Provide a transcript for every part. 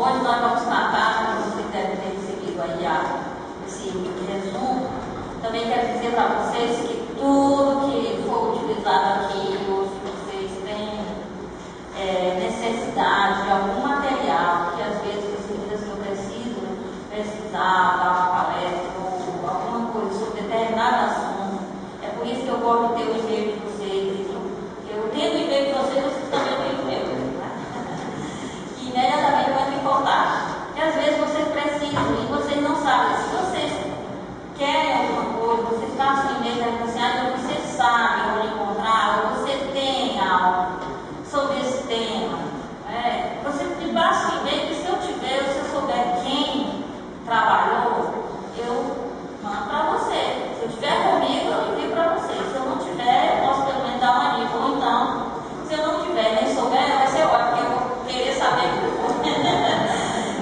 Hoje nós vamos tratar, como vocês devem ter recebido aí esse resumo. Também quero dizer para vocês que tudo que for utilizado aqui, ou se vocês têm necessidade de algum material, que às vezes vocês não precisam pesquisar, dar uma palestra ou alguma coisa sobre determinado assunto, é por isso que eu gosto de ter o e-mail de vocês. Eu tendo o e-mail de vocês, vocês também têm o e-mail, né? Que imediatamente vai me importar. E às vezes vocês precisam e vocês não sabem. Se vocês querem alguma coisa, vocês passam o e-mail da sociedade, vocês sabem onde encontrar, ou você tem algo sobre esse tema. Você me passa o e-mail que se eu tiver, ou se eu souber quem trabalhou, eu mando para você. Se eu tiver comigo, eu envio para você. Se eu não tiver, eu posso pelo menos dar uma dica. Ou então, se eu não tiver nem souber, vai ser ótimo, porque eu vou querer saber o que for.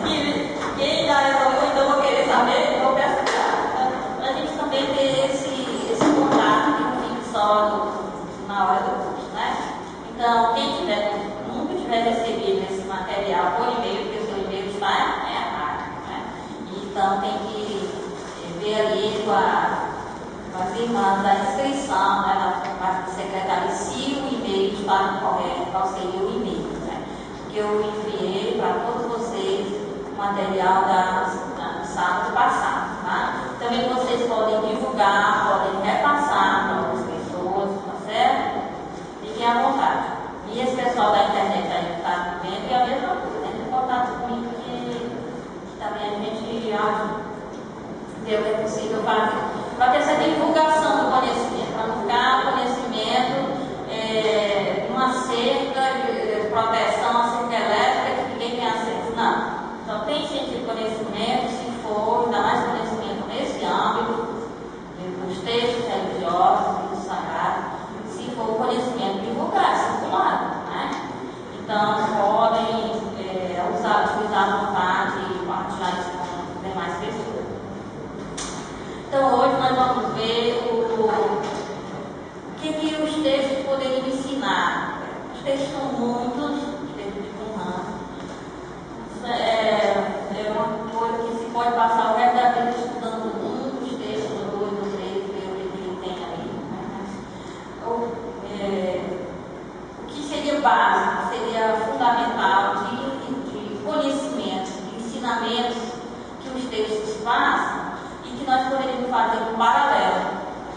E quem já resolveu, então eu vou querer saber, eu vou pesquisar. Para a gente também ter esse contato que não fique só na hora do curso, né? Então, quem nunca tiver recebido esse material por e-mail, porque o seu e-mail está errado, né? Então, tem que ver ali com as irmãs da inscrição, né, na parte de secretaria, se o e-mail está correto, qual seria o e-mail, né? Porque eu enviei para todos vocês o material do sábado passado, tá? Também vocês podem divulgar, podem repassar para outras pessoas, tá certo? Fiquem à vontade. E esse pessoal da internet aí que está vendo, é a mesma coisa, né? Tem contato comigo que também a gente ajuda. Ver o que é possível fazer. Para ter essa divulgação do conhecimento, para não ficar conhecimento numa cerca de proteção, a cerca elétrica que ninguém tem acesso. Não. Então tem gente de conhecimento, se for, ainda mais conhecimento nesse âmbito, dos textos religiosos, dos sagrados, se for conhecimento divulgar, circular, né? Então podem utilizar à vontade e compartilhar isso com demais pessoas. Então hoje nós vamos ver o que os textos poderiam ensinar. Os textos são muitos, os textos de Qumran. É uma coisa que se pode passar o resto da vida estudando um dos textos, ou dois, ou três, ver o que ele tem ali. O que seria básico, seria fundamental de conhecimento, de ensinamentos que os textos passam, que nós poderíamos fazer um paralelo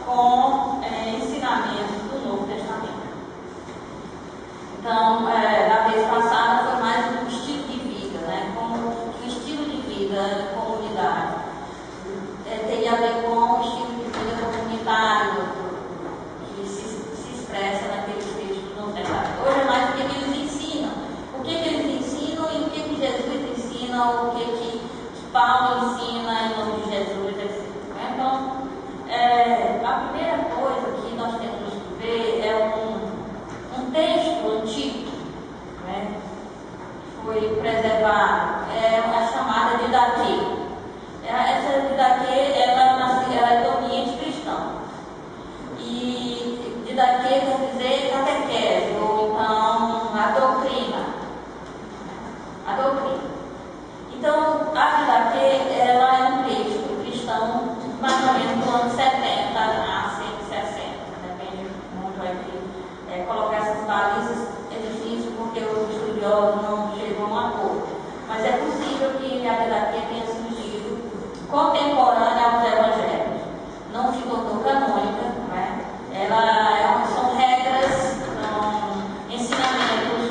com ensinamentos do Novo Testamento. Então, na vez passada foi mais um estilo de vida, né? Como um estilo de vida comunitário. Teria a ver com o estilo de vida comunitário que se expressa naqueles textos do Novo Testamento. Hoje é mais o que eles ensinam. O que eles ensinam e o que Jesus ensina, o que Paulo ensina em nome de Jesus, etc. Então, a primeira coisa que nós temos que ver é um texto antigo, né? Foi preservado, a chamada Didaquê. Essa Didaquê, ela é do ambiente cristão. E Didaquê quer dizer catequese, ou então a doutrina. A doutrina. Então, a Didaquê, ela é um texto cristão mais ou menos do ano 70 a 160. Depende muito aí colocar essas balizas é difícil porque os estudiosos não chegam a um acordo. Mas é possível que a Didaquê tenha surgido contemporânea aos evangelhos. Não se tornou canônica, né? São regras, são ensinamentos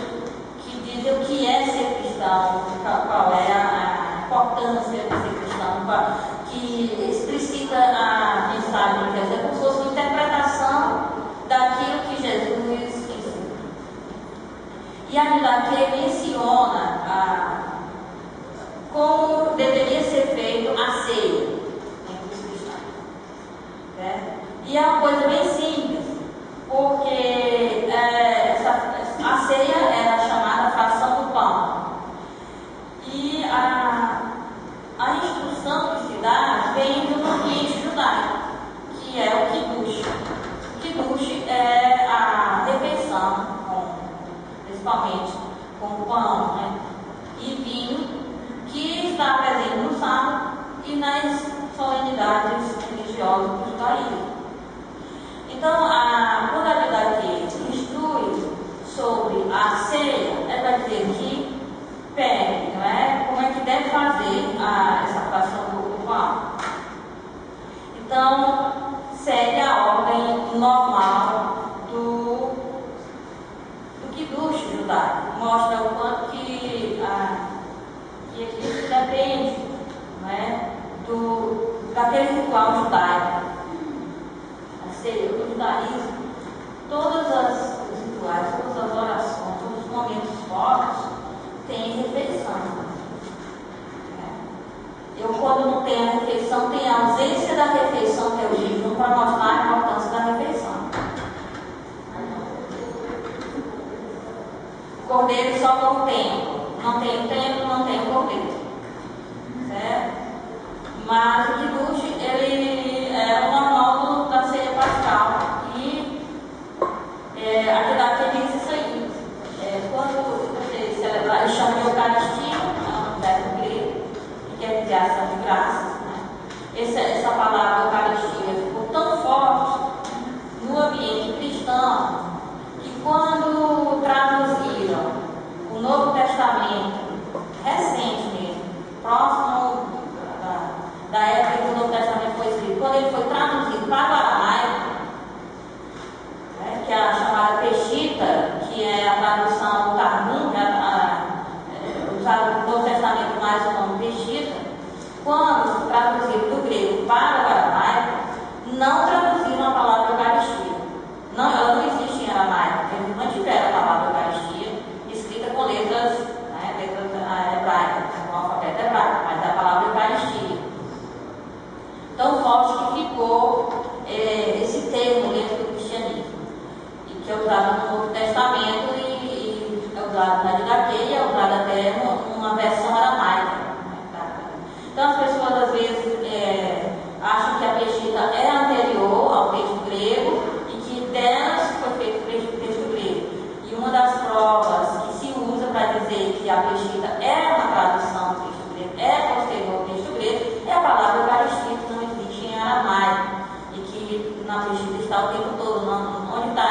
que dizem o que é ser cristão, qual é a importância de ser cristão, que explicita a mensagem de Jesus, é como se fosse uma interpretação daquilo que Jesus ensinou. E a Didaquê menciona como deveria ser feito a ceia entre os cristãos. Né? E é uma coisa bem simples, porque a ceia era chamada fração do pão. E a instrução que se dá vem do ambiente judaico, que é o kiddush. O kiddush é a refeição, principalmente com pão, né, e vinho, está presente no sábado e nas solenidades religiosas do judaísmo. Então, a modalidade que instrui sobre a ceia é para dizer que pede, não é? Como é que deve fazer essa fração do pão. Então, segue a ordem normal do Kiddush judaico. Mostra o quanto que isso depende, não é? Daquele ritual judaico. A ceia do judaísmo, todos os rituais, todas as orações, todos os momentos fortes têm refeição. Eu, quando não tenho a refeição, tenho a ausência da refeição, que é o jejum, para mostrar a importância da refeição. O cordeiro só com o tempo. Não tem tempo, não tem cordeiro. Certo? Mas o Kiddush, ele é o normal da ceia pascal. E aqui diz isso aí. Quando você celebrar, ele chama de Eucaristia, é um verbo grego, que quer dizer ação de graças. Né? Essa palavra Eucaristia ficou tão forte no ambiente cristão que quando traduziram o Novo Testamento, recente mesmo, próximo da época que o Novo Testamento foi escrito, quando ele foi traduzido para o aramaico, que é a chamada Peshitta, que é a tradução do Targum, usado no Novo Testamento mais o nome Peshitta, quando traduziram do grego para o aramaico, não traduziram a palavra Eucaristia. Não, ela não existe em aramaico, eles mantiveram a palavra Eucaristia escrita com letras hebraicas, com o alfabeto hebraico, mas a palavra Eucaristia. Tão forte que ficou esse termo dentro do cristianismo, e que é usado no Novo Testamento e é usado na Didaquê e é usado até numa versão aramaica. Então as pessoas às vezes acham que a Peshitta é anterior ao texto grego e que delas foi feito o texto grego. E uma das provas que se usa para dizer que a Peshitta é uma tradução do texto grego, é posterior ao texto grego, é a palavra Eucaristia, que não existe em aramaico e que na Peshitta está o tempo todo, onde está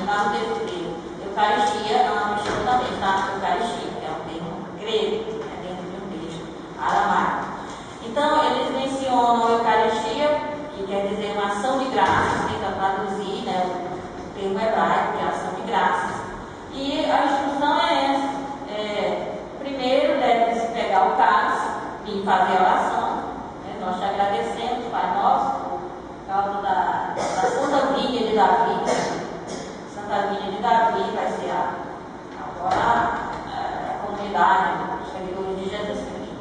no texto grego. Eucaristia, na Peshitta também está Eucaristia, que é um termo grego, dentro de um texto aramaico. Então, eles mencionam a Eucaristia, que quer dizer uma ação de graças, tenta traduzir, né, o termo hebraico, que é ação de graças. E a instrução é essa. Primeiro, deve-se pegar o cálice e fazer a oração. Né? Nós te agradecemos, Pai Nosso, por causa da Santa Vinha de Davi. Santa Vinha de Davi vai ser agora a comunidade dos seguidores de Jesus Cristo.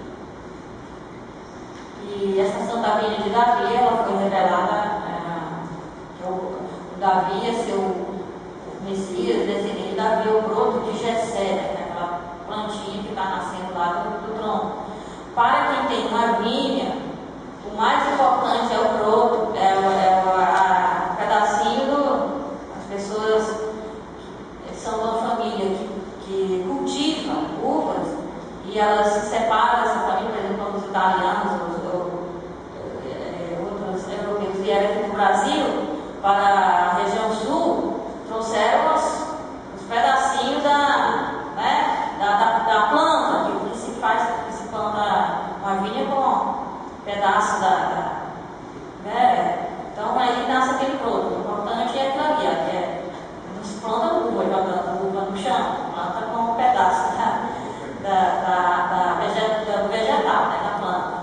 E essa Santa Vinha de Davi, ela foi revelada, que o Davi ia ser o Messias, descendente de Davi, o broto de Jessé, né, aquela plantinha que está nascendo lá do tronco. Para quem tem uma vinha, o mais importante é o broto, o pedacinho as pessoas são uma família que cultivam uvas e elas se separam dessa família, por exemplo, os italianos, outros europeus vieram aqui no Brasil, para a região sul, trouxeram os pedacinhos da planta, que se planta uma vinha com pedaço então aí nasce aquele produto. O importante é aquilo ali, não se planta uva, jogando uva no chão, planta com um pedaço do vegetal, da planta.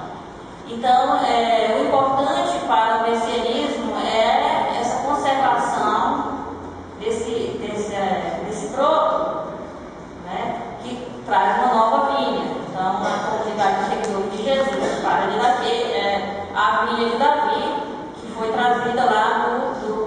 Então, o importante para o messianismo é essa conservação desse broto, né, que traz uma nova vinha. Então, a comunidade de seguidores de Jesus, para de Davi, a vinha de Davi, que foi trazida lá do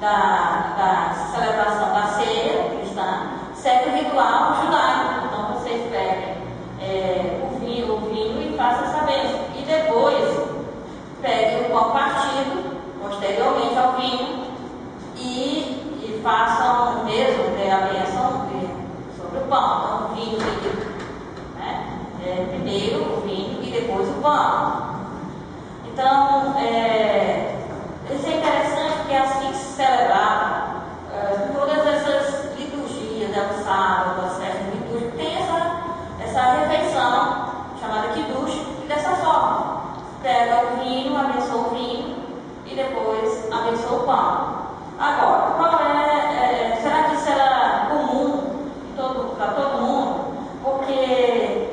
da celebração da ceia cristã, segue o ritual judaico. Então vocês peguem o vinho e façam essa bênção. E depois peguem o pão partido, posteriormente ao vinho, e façam mesmo a bênção sobre o pão. Então, o vinho né? Primeiro o vinho e depois o pão. Então, isso é interessante porque é assim que se celebrava todas essas liturgias, o sábado, as festas litúrgicas, tem essa refeição chamada Kiddush, dessa forma. Pega o vinho, abençoa o vinho e depois abençoa o pão. Agora, será que isso era comum para todo mundo? Porque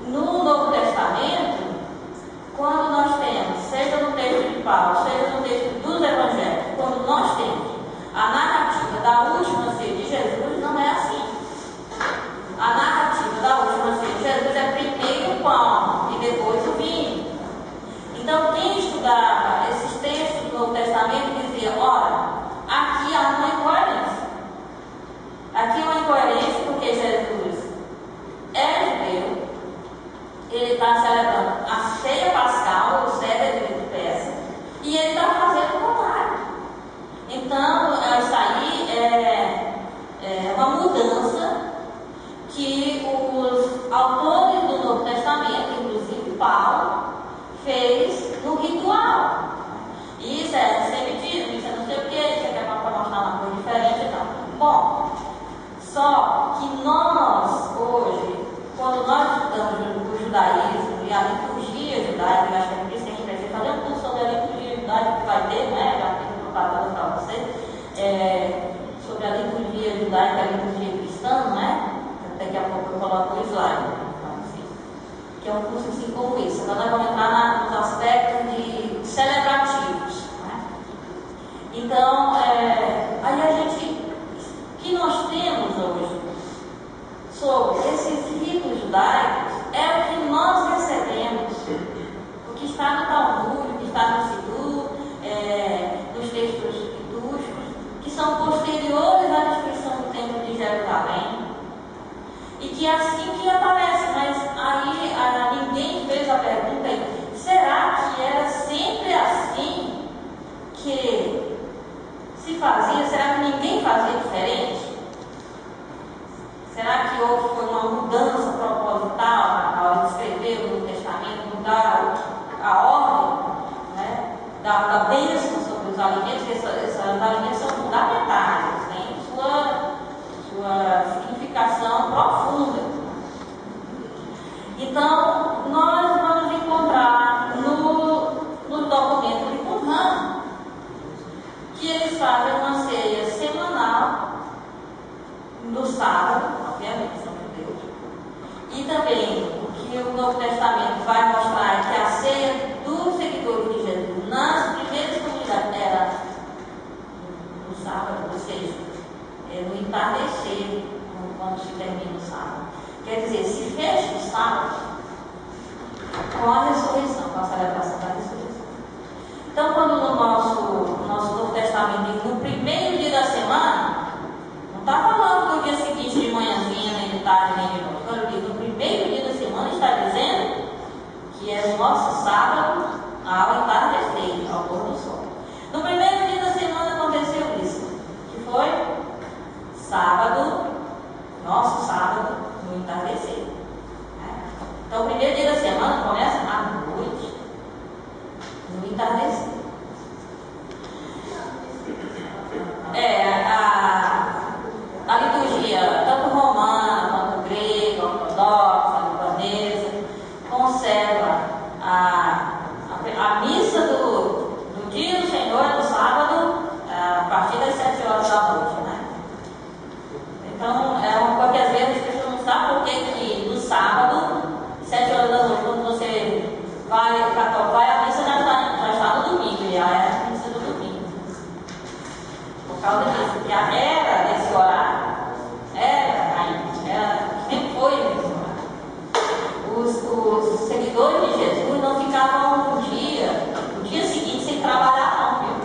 no Novo Testamento, quando nós temos, seja no texto de Paulo, seja no texto dos Evangelhos, quando nós temos a narrativa da última ceia de Jesus, não é assim. A narrativa da última ceia de Jesus é primeiro o pão e depois o vinho. Então, quem estudava esses textos do Novo Testamento dizia: ora, aqui há uma incoerência. Aqui há uma incoerência porque Jesus é judeu, ele está celebrando a ceia pascal, ou ceia de peça, e ele está fazendo o contrário. Então, isso aí é uma mudança que os autores do Novo Testamento, inclusive Paulo, fez no ritual. Isso é antissemitismo, isso é não sei o que, isso é para mostrar uma coisa diferente e tal. Bom, só que nós, hoje, quando nós estudamos o judaísmo e a liturgia judaica, eu acho que é por isso que a gente vai fazer um curso sobre a liturgia judaica que vai ter, né? Já tenho preparado para vocês, sobre a liturgia judaica e a liturgia cristã, né? Daqui a pouco eu coloco o slide. Então, assim, que é um curso assim como esse. Então, nós vamos entrar nos aspectos de celebrativos. Né? Então, aí a gente, o que nós temos hoje sobre esses ritos judaicos é o que nós recebemos, o que está no Talmud, o que está no Sidur, nos textos litúrgicos, que são posteriores à destruição do Templo de Jerusalém. E que é assim que aparece, mas aí ninguém fez a pergunta: será que era sempre assim que se fazia? Será que ninguém fazia diferente? Será que foi uma mudança proposital na hora de escrever o Novo Testamento, mudar a ordem, né, da bênção sobre os alimentos? Porque esses alimentos são fundamentais, têm sua significação profunda. Então, nós vamos encontrar no documento de Qumran que eles fazem uma ceia semanal no sábado, obviamente são judeus. E também o que o Novo Testamento vai mostrar é que a ceia dos seguidores de Jesus nas primeiras comunidades era no sábado, ou seja, no entardecer, quando se termina o sábado. Quer dizer, se fecha o sábado com a ressurreição, com a celebração da ressurreição. Então, quando no nosso Novo Testamento diz no primeiro dia da semana, não está falando do dia seguinte de manhãzinha, nem de tarde, nem de noite. Quando diz no primeiro dia da semana, está dizendo que é o nosso sábado ao entardecer, ao pôr do sol. No primeiro dia da semana aconteceu isso, que foi sábado, nosso sábado, no entardecer. Então, o primeiro dia da semana começa à noite, no entardecer. A liturgia, tanto romana quanto grega, ortodoxa, libanesa, conserva a missa do dia do Senhor no sábado, a partir das 7 horas da noite. Né? Então, porque às vezes as pessoas não sabem por que no sábado, 7 horas da noite, quando você vai a missa, já está no domingo, já é a missa do domingo. Por causa disso, que a era desse horário, sempre foi nesse horário. Os seguidores de Jesus não ficavam no dia seguinte sem trabalhar, não, viu?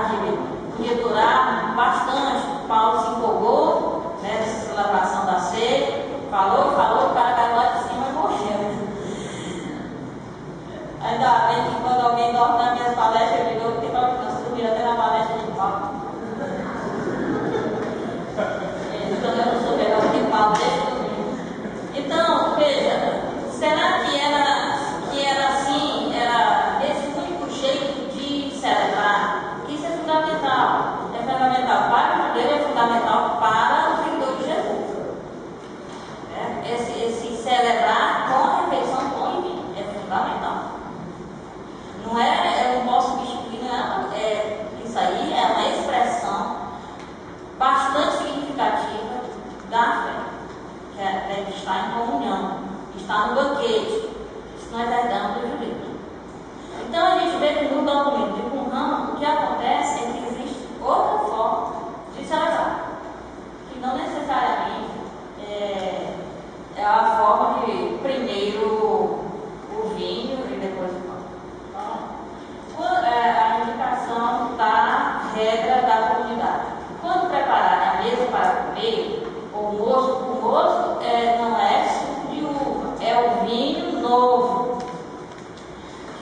tarde, podia durar bastante. Paulo se empolgou, né, nessa celebração da ceia, falou, o cara caiu lá de cima e morreu. Ainda bem que quando alguém dorme nas minhas palestras, eu digo, porque eu dormi até na palestra de Paulo. Então eu não sou melhor que Paulo, deixa eu dormir. Então, veja, será que era assim, era esse único jeito de celebrar? Isso é fundamental. É fundamental para o judeu, é fundamental para o seguidor de Jesus. Esse celebrar com a refeição com o vinho é fundamental. Não é, eu não posso substituir, isso aí é uma expressão bastante significativa da fé, que é estar em comunhão, estar no banquete. Isso nós herdamos dos judeus. Então a gente vê que no documento de Qumran, o que acontece é que existe outra forma de celebrar, que não necessariamente é a forma de primeiro o vinho e depois o pão. A indicação da regra da comunidade. Quando prepararem a mesa para comer, o moço não é suco de uva, é o vinho novo,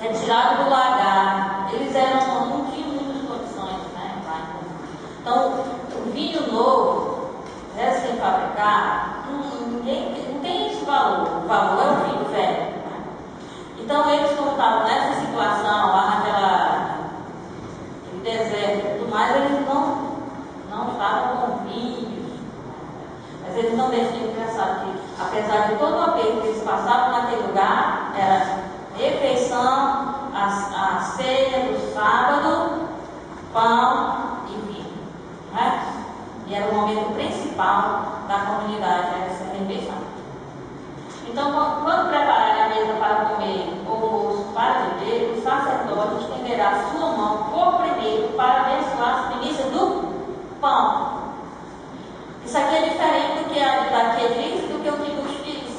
retirado do lagar. Eles não tinham muitas condições, né? Então, o vinho novo, recém-fabricado, não tem esse valor. O valor é o vinho velho. Né? Então, eles, como estavam nessa situação, lá naquele deserto e tudo mais, eles não estavam com vinhos. Mas eles não deixam de pensar que, apesar de todo o aperto que eles passavam naquele lugar, era refeição, a ceia do sábado, pão e vinho. Né? E era o momento principal da comunidade, essa refeição. Então, quando prepararem a mesa para comer o almoço para beber, o sacerdote estenderá a sua mão por primeiro para abençoar as primícias do pão. Isso aqui é diferente do que daqui diz, do que o que nos diz.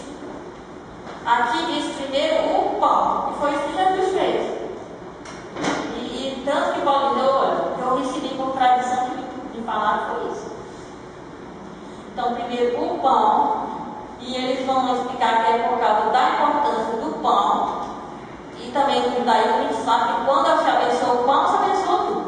Aqui diz primeiro o pão, e foi isso que Jesus fez. E tanto que Paulo dizer, olha, que eu recebi por tradição de falar foi isso. Então, primeiro o pão, e eles vão explicar que é por causa da importância do pão, e também no judaísmo a gente sabe que quando se abençoa o pão, se abençoa tudo.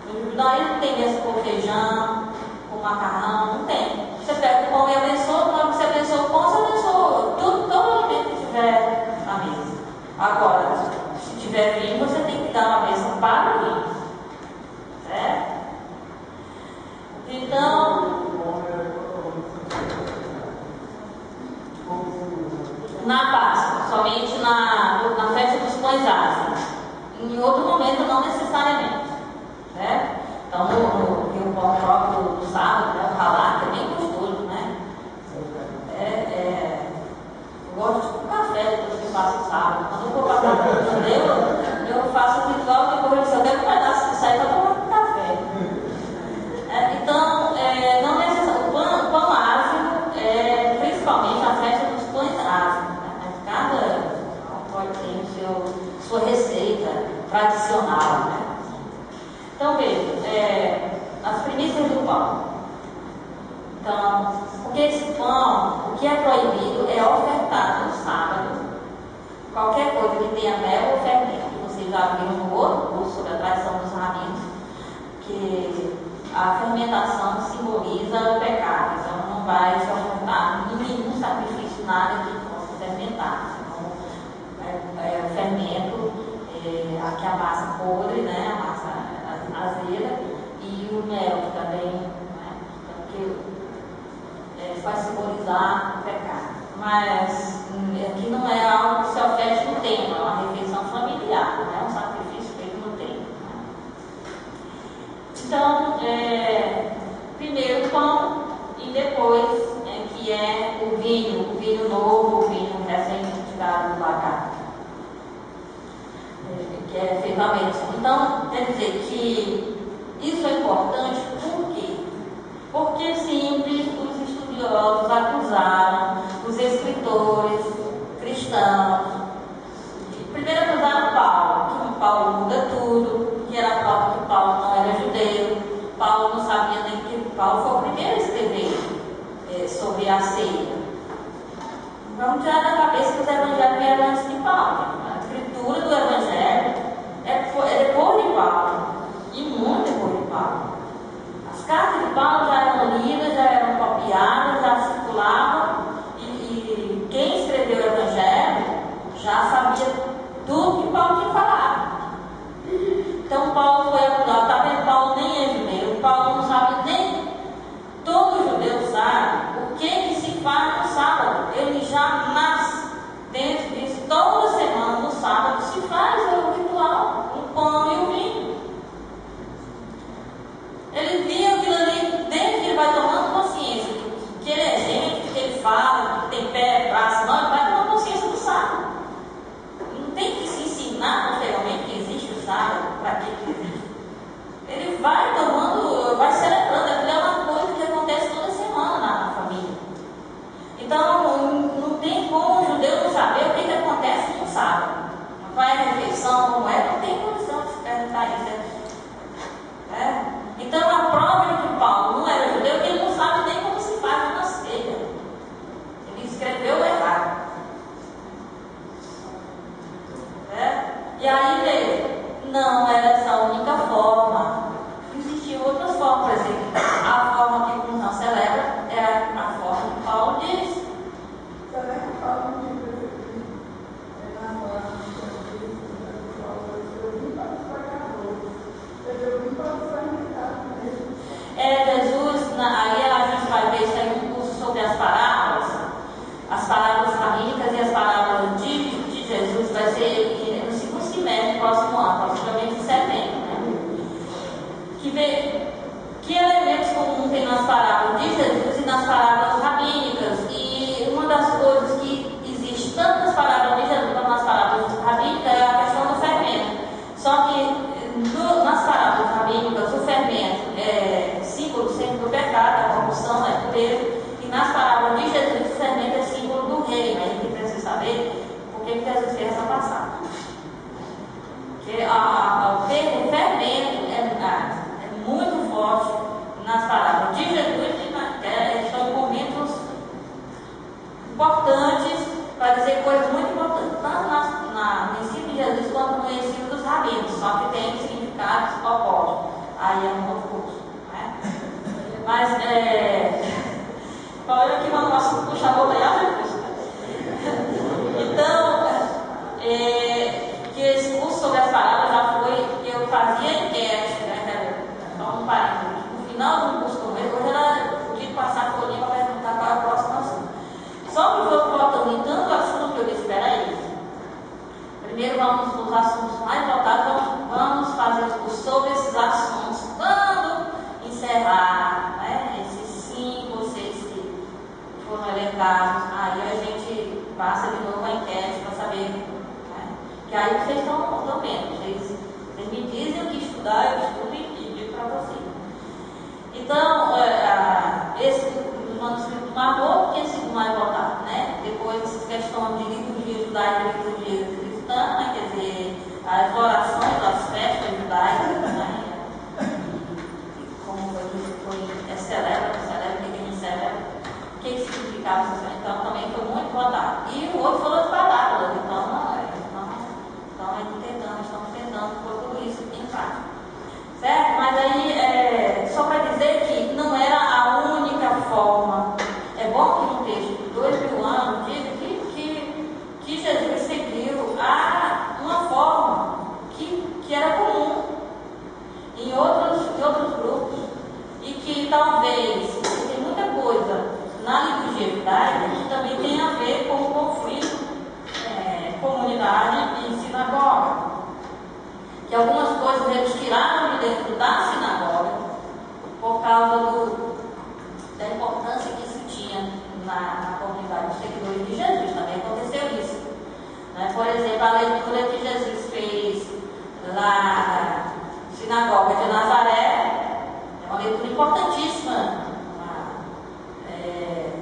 No judaísmo não tem bênção com feijão, com macarrão, não tem. Você pega o pão e abençoa, quando você abençoa o pão, você abençoa tudo, todo alimento que tiver na mesa. Agora, se tiver vinho, você tem que dar uma bênção para o vinho. Certo? Então, na Páscoa, somente na festa dos pães ázimos. Em outro momento, não necessariamente. Né? Então, o pão próprio do sábado, né, o ralá, que é bem gostoso, né? Eu gosto de café depois que eu faço o sábado. Quando eu vou passar para o judeu, eu faço o ritual depois disso. Eu quero um pedaço de sair para tomar um café. Então, não necessariamente. O pão ázimo, principalmente a festa dos pães ázimos. Cada pode ter sua receita tradicional, né? Então veja, as primícias do pão. Então, porque esse pão, o que é proibido é ofertado no sábado. Qualquer coisa que tenha mel ou fermento. Vocês já viram no outro curso sobre a tradição dos rabinos, que a fermentação simboliza o pecado. Então não vai se ofertar nenhum sacrifício, nada que fermentar. Então, o fermento, aqui a massa podre, né, a massa azeda, e o mel também, né, porque vai simbolizar o pecado. Mas aqui não é algo que se oferece no templo, é uma refeição familiar, não é um sacrifício feito no templo. Né? Então, primeiro o pão e depois que é o vinho novo, o vinho recém-tirado do lagar, que é feito à mesa. Então, quer dizer que isso é importante, por quê? Porque sempre os estudiosos acusaram os escritores cristãos. Primeiro acusaram Paulo, que Paulo muda tudo, que era a prova que Paulo não Paulo foi o primeiro a escrever sobre a ceia. Vamos tirar da cabeça que os evangelhos vieram antes de Paulo. A escritura do evangelho é depois de Paulo, e muito depois de Paulo. As cartas de Paulo já eram lidas, já eram copiadas, já circulavam, e quem escreveu o evangelho já sabia tudo que Paulo tinha falado. Então Paulo foi acusado, está vendo? Paulo nem é judeu, Paulo não sabe nem, todo judeu sabe o que se faz no sábado. Ele já nasce dentro disso. Toda semana no sábado se faz o ritual, o pão e o vinho. Ele viu aquilo ali, desde que ele vai tomando consciência que ele é gente, que ele fala, que tem pé, braço, não, ele vai tomando consciência do sábado. Não tem que se ensinar posteriormente que existe o sábado, para que existe. Ele vai tomando, vai celebrando, aquilo é uma coisa que acontece toda semana na família. Então, não tem como o judeu não saber o que acontece no sábado. Vai a refeição, como não tem condição de se perguntar isso. Então, a prova de que Paulo não era judeu é que ele não sabe nem como se faz uma ceia. Ele escreveu errado. E aí veio, não era essa a única forma. Existiam outras formas, por exemplo, a forma que o não celebra é a forma que Paulo diz. Será que Paulo não diz na forma eu vim para os pecadores, eu vim para os santificados mesmo. Jesus, aí a gente vai ver isso aí um curso sobre as parábolas rabínicas e as parábolas de Jesus, vai ser no segundo semestre, próximo ano, possivelmente em setembro, né? Que vê que elementos comuns tem nas parábolas de Jesus e nas parábolas rabínicas. E uma das coisas que existe tanto nas parábolas de Jesus como nas parábolas rabínicas é a questão do fermento. Só que nas parábolas rabínicas o fermento é símbolo sempre do pecado, da corrupção, da impureza, e nas parábolas de Jesus o fermento é símbolo do reino. A gente precisa saber por que Jesus fez essa passagem. Porque o termo fermento é muito forte nas parábolas de Jesus, são momentos importantes para dizer coisas muito importantes, tanto no ensino de Jesus quanto no ensino dos rabinos, só que tem significados opostos. Aí é um outro curso, né? Mas, qual é que eu posso puxar a bola aí? Então, que esse curso sobre as parábolas já foi, eu fazia enquete, né? Só um parênteses. No final do curso como esse, hoje era podia passar por ali para perguntar qual é o próximo assunto. Só que eu estou botando em tanto assunto que eu disse, espera isso. Primeiro vamos nos assuntos mais votados, vamos fazer o curso sobre esses assuntos. Quando encerrar, né, esses 5 ou 6 que foram elencados, aí a gente passa de novo a enquete para saber, né, que aí vocês estão vendo, vocês me dizem o que estudar, eu estudo e digo para vocês. Então, esse do manuscrito do Amor, porque esse do mais votado, né? Depois essas questões de liturgia judaica e liturgia cristã, né? Quer dizer, as orações, as festas judaicas, né? Como foi celebra, não celebra, ninguém celebra, o que significava isso? Então também foi muito votado. E o outro falou de parábolas, então estamos tentando pôr tudo isso em prática. Certo? Mas aí, só para dizer que não era a única forma. É bom que um texto de 2000 anos diga que Jesus seguiu uma forma que era comum em outros grupos. E que talvez, tem muita coisa na liturgia judaica que também tem a ver com o conflito comunidade e sinagoga. Que algumas coisas eles tiraram de dentro da sinagoga por causa da importância que isso tinha na comunidade dos seguidores de Jesus. Também aconteceu isso, né? Por exemplo, a leitura que Jesus fez lá na sinagoga de Nazaré é uma leitura importantíssima,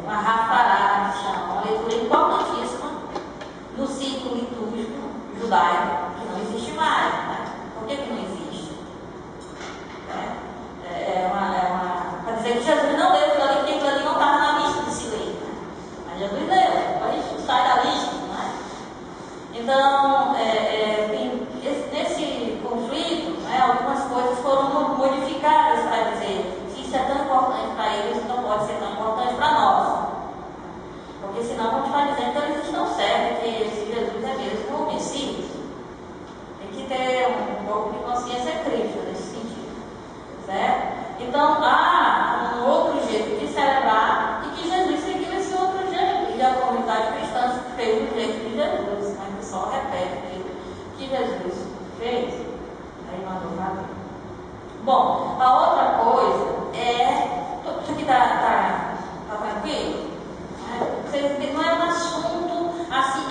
uma rafará, que chama, uma leitura importantíssima no ciclo litúrgico judaico, que não existe mais, né? Por que não existe? Para dizer que Jesus Então, há um outro jeito de celebrar e que Jesus seguiu esse outro jeito. E a comunidade cristã fez do jeito de Jesus. Mas o pessoal repete aquilo que Jesus fez. Aí mandou fazer. Bom, a outra coisa é. Isso aqui tá tranquilo? Não é um assunto assim,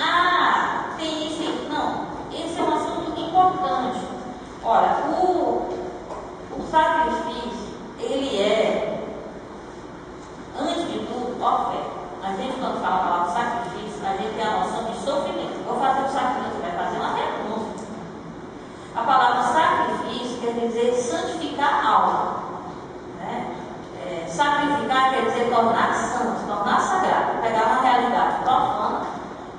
tem isso. Não, esse é um assunto importante. Olha, o sacrifício, ele é, antes de tudo, oferta. A gente, quando fala a palavra sacrifício, a gente tem a noção de sofrimento. Vou fazer o sacrifício, você vai fazer uma renúncia. A palavra sacrifício quer dizer santificar algo. Né? Sacrificar quer dizer tornar santo, tornar sagrado, pegar uma realidade profana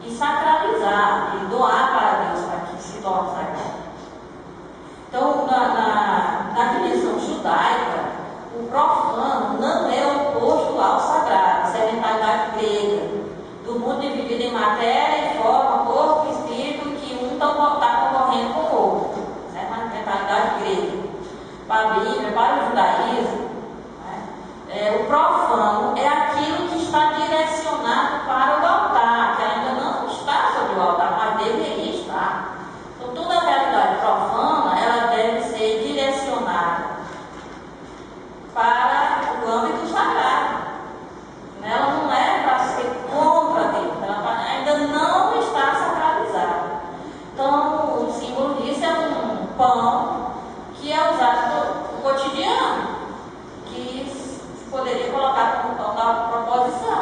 e sacralizar, e doar para Deus para que se torne sagrado. Então, na dimensão judaica, o profano não é oposto ao sagrado. Isso é a mentalidade grega, do mundo dividido em matéria, forma, corpo e espírito, que um está concorrendo com o outro. Essa é uma mentalidade grega. Para a Bíblia, para o judaísmo, o profano é aquilo que está direcionado para o altar, que ainda não está sobre o altar, mas deveria estar. Então, toda a realidade profana, ela deve ser direcionada para o âmbito sagrado. Ela não é para ser contra Deus, ela ainda não está sacralizada. Então, o símbolo disso é um pão que é usado no cotidiano, que poderia colocar como pão da proposição,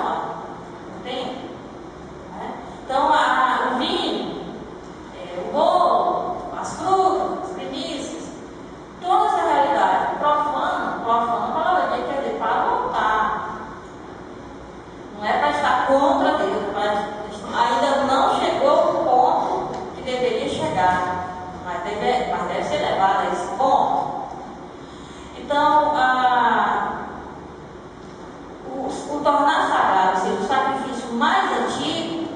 entende? Então, o vinho, o bolo, as frutas, as primícias, toda essa realidade profana, a palavra de Deus quer dizer para voltar. Não é para estar contra Deus, ainda não chegou o ponto que deveria chegar, mas deve ser levado a esse ponto. Então, o tornar sagrado, ou seja, o sacrifício mais antigo,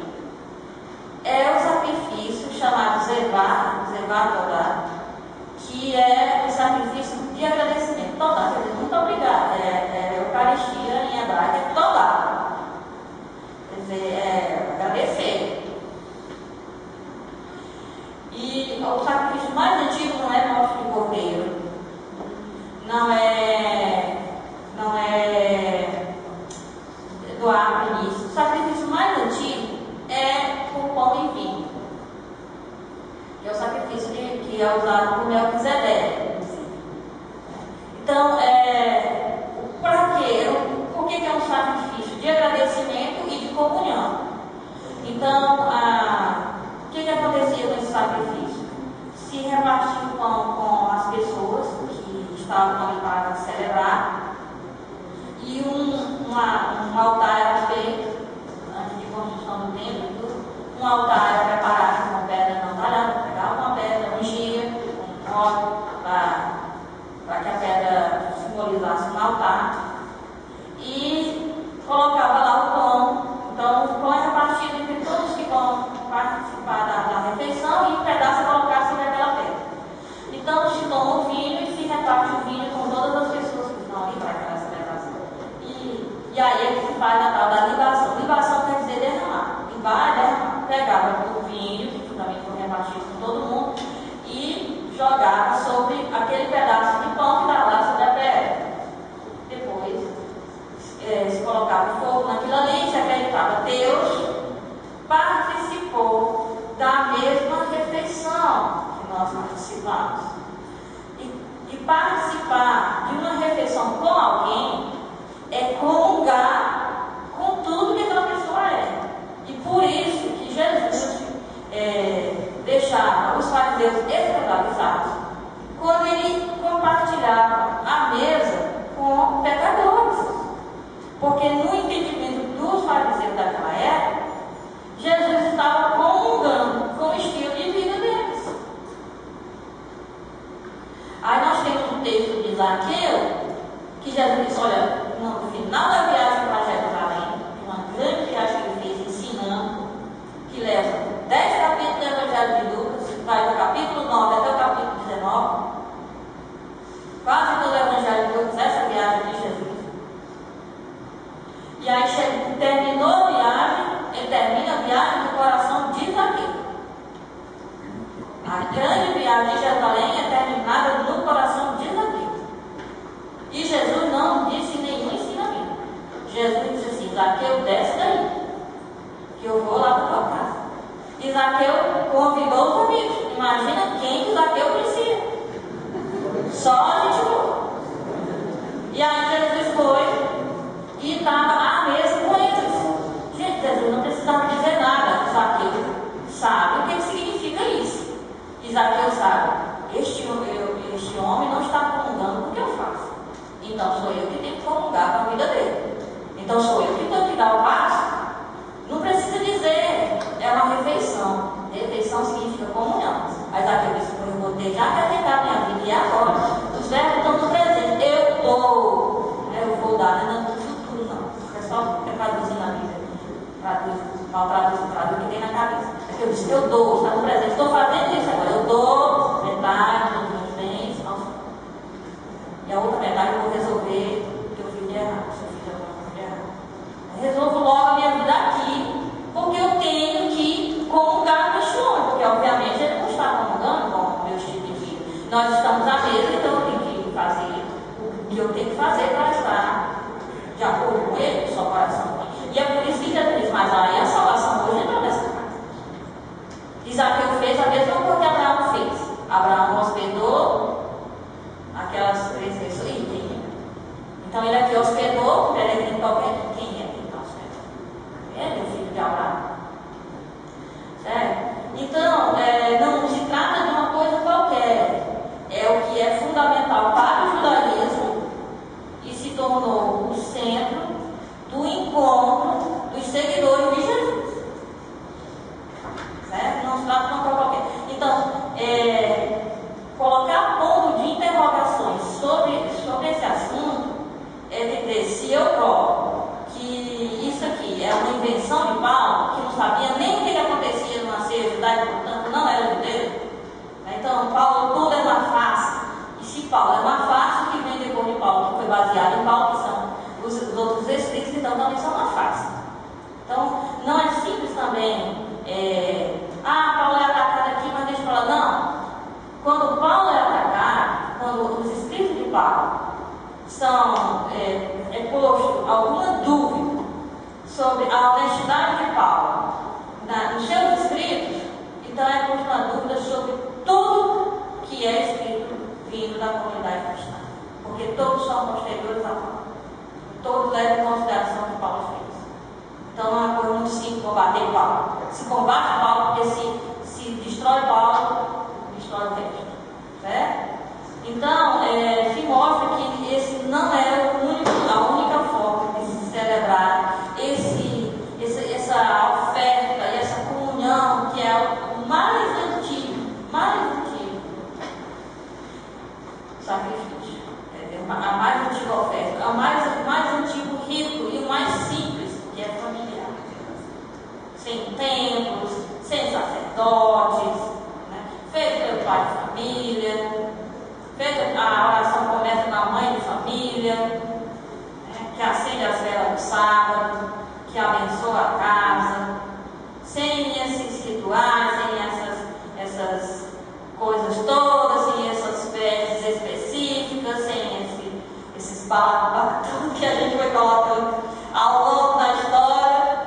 é o sacrifício chamado Zevá Torá, que é o sacrifício de agradecimento. Todá, quer dizer, muito obrigado. Eucaristia em hebraico é Todá. Quer dizer, agradecer. E o sacrifício mais antigo não é morte de cordeiro, não é doar primícia. O sacrifício mais antigo é o pão e vinho, que é o sacrifício que é usado por Melquisedeque, inclusive. Então, para quê? Por que é um sacrifício de agradecimento e de comunhão? Então, o que acontecia com esse sacrifício? Se repartia o pão com as pessoas que estavam ali para celebrar, e um altar era feito, antes de construção do templo e tudo, um altar era preparado com pedra não talhada, pegava uma pedra, ungia com óleo, para que a pedra simbolizasse um altar, e colocava lá o pão. Então, o pão é repartido entre todos que vão participar da refeição, e um pedaço é colocado sobre aquela pedra. Então, se toma o vinho e se reparte o vinho com todas as pessoas que estão ali para aquela celebração. E aí é que se faz a tal da libação. Libação quer dizer derramar. Libar é derramar. Pegava o vinho, que também foi repartido com todo mundo, e jogava sobre aquele pedaço de pão que estava lá sobre a pedra. Depois, se colocava fogo naquilo ali, se acreditava Deus participou da mesma refeição que nós participamos. E participar de uma refeição com alguém é comungar com tudo que aquela pessoa é. E por isso que Jesus deixava os fariseus escandalizados quando ele compartilhava a mesa com pecadores. Porque no entendimento dos fariseus daquela época, Jesus estava comungando com o estilo de vida deles. Aí nós temos um texto de Zaqueu, que Jesus disse, olha, no final da viagem para Jerusalém, uma grande viagem que ele fez ensinando, que leva 10 capítulos do Evangelho de Lucas, vai do capítulo 9 até o capítulo 19, quase todo o Evangelho de Lucas, essa viagem de Jerusalém é terminada no coração de Zaqueu. E Jesus não disse nenhum ensinamento. Jesus disse assim: Zaqueu, desce daí, que eu vou lá para tua casa. E Zaqueu convidou os amigos. Imagina quem que Zaqueu conhecia. Só a gente boa. E aí Jesus foi e estava à mesa com eles. Gente, Jesus não precisava dizer nada. Zaqueu sabe o que significa isso. E Zaqueu sabe: este homem não está comungando com o que eu faço. Então sou eu que tenho que comungar com a vida dele. Então sou eu que tenho que dar o passo. Não precisa dizer, é uma refeição. Refeição significa comunhão. Mas Zaqueu disse: eu vou ter já que arregar minha vida. E agora? Os verbos estão no presente. Eu vou dar, não é no futuro, não. É só traduzir na Bíblia. Traduz o que tem na cabeça. Eu disse: eu dou, está no presente. Estou fazendo isso agora. Eu dou metade dos meus bens. E a outra metade eu vou resolver o que eu fiz de errado. Se eu fiz alguma coisa de errado, resolvo logo a minha vida aqui, porque eu tenho que comungar com este homem, porque obviamente ele não está comungando com o meu estilo de vida. Nós estamos à mesa, então eu tenho que fazer o que eu tenho que fazer para estar de acordo com ele, com o seu coração. E é por isso que Jesus diz: mas aí a salvação hoje entrou nessa casa. Zaqueu fez a mesma coisa que Abraão fez. Abraão hospedou aquelas 3 pessoas. Então ele aqui hospedou, porque ele tem qualquer. Quem é que está hospedando? Ele é o filho de Abraão. Certo? Então, não se trata de uma coisa qualquer. É o que é fundamental para o judaísmo e se tornou o centro do encontro dos seguidores de Jesus. Certo? Não se trata de uma coisa qualquer. Então, colocar ponto de interrogações sobre esse assunto é dizer: se eu provo que isso aqui é uma invenção de Paulo, que não sabia nem o que acontecia no acervo judaico, portanto não era judeu, então Paulo tudo é uma farsa. E se Paulo é uma farsa, o que vem depois de Paulo, que foi baseado em Paulo, que são os outros escritos, então também são uma farsa. Então não é simples também, Paulo é atacado aqui, mas deixa eu falar. Não. Quando Paulo é atacado, quando os escritos de Paulo são posto alguma dúvida sobre a honestidade de Paulo nos seus escritos, então é posto uma dúvida sobre tudo que é escrito vindo da comunidade cristã, porque todos são posteriores a Paulo, todos levam em consideração o que Paulo fez. Então não é uma coisa muito simples combater Paulo. Se combate Paulo, porque se destrói Paulo, destrói o texto. Certo? Então, se mostra que esse não é a única forma de se celebrar essa oferta e essa comunhão, que é o mais antigo sacrifício. A mais antiga oferta, o mais antigo rito e o mais simples, que é familiar. Sem templos, sem sacerdotes, feito pelo pai de família, a oração começa na mãe de família, que acende as velas no sábado, que abençoa a casa, sem esses rituais, sem essas coisas todas, sem essas festas específicas, sem esses batuques que a gente foi colocando ao longo da história,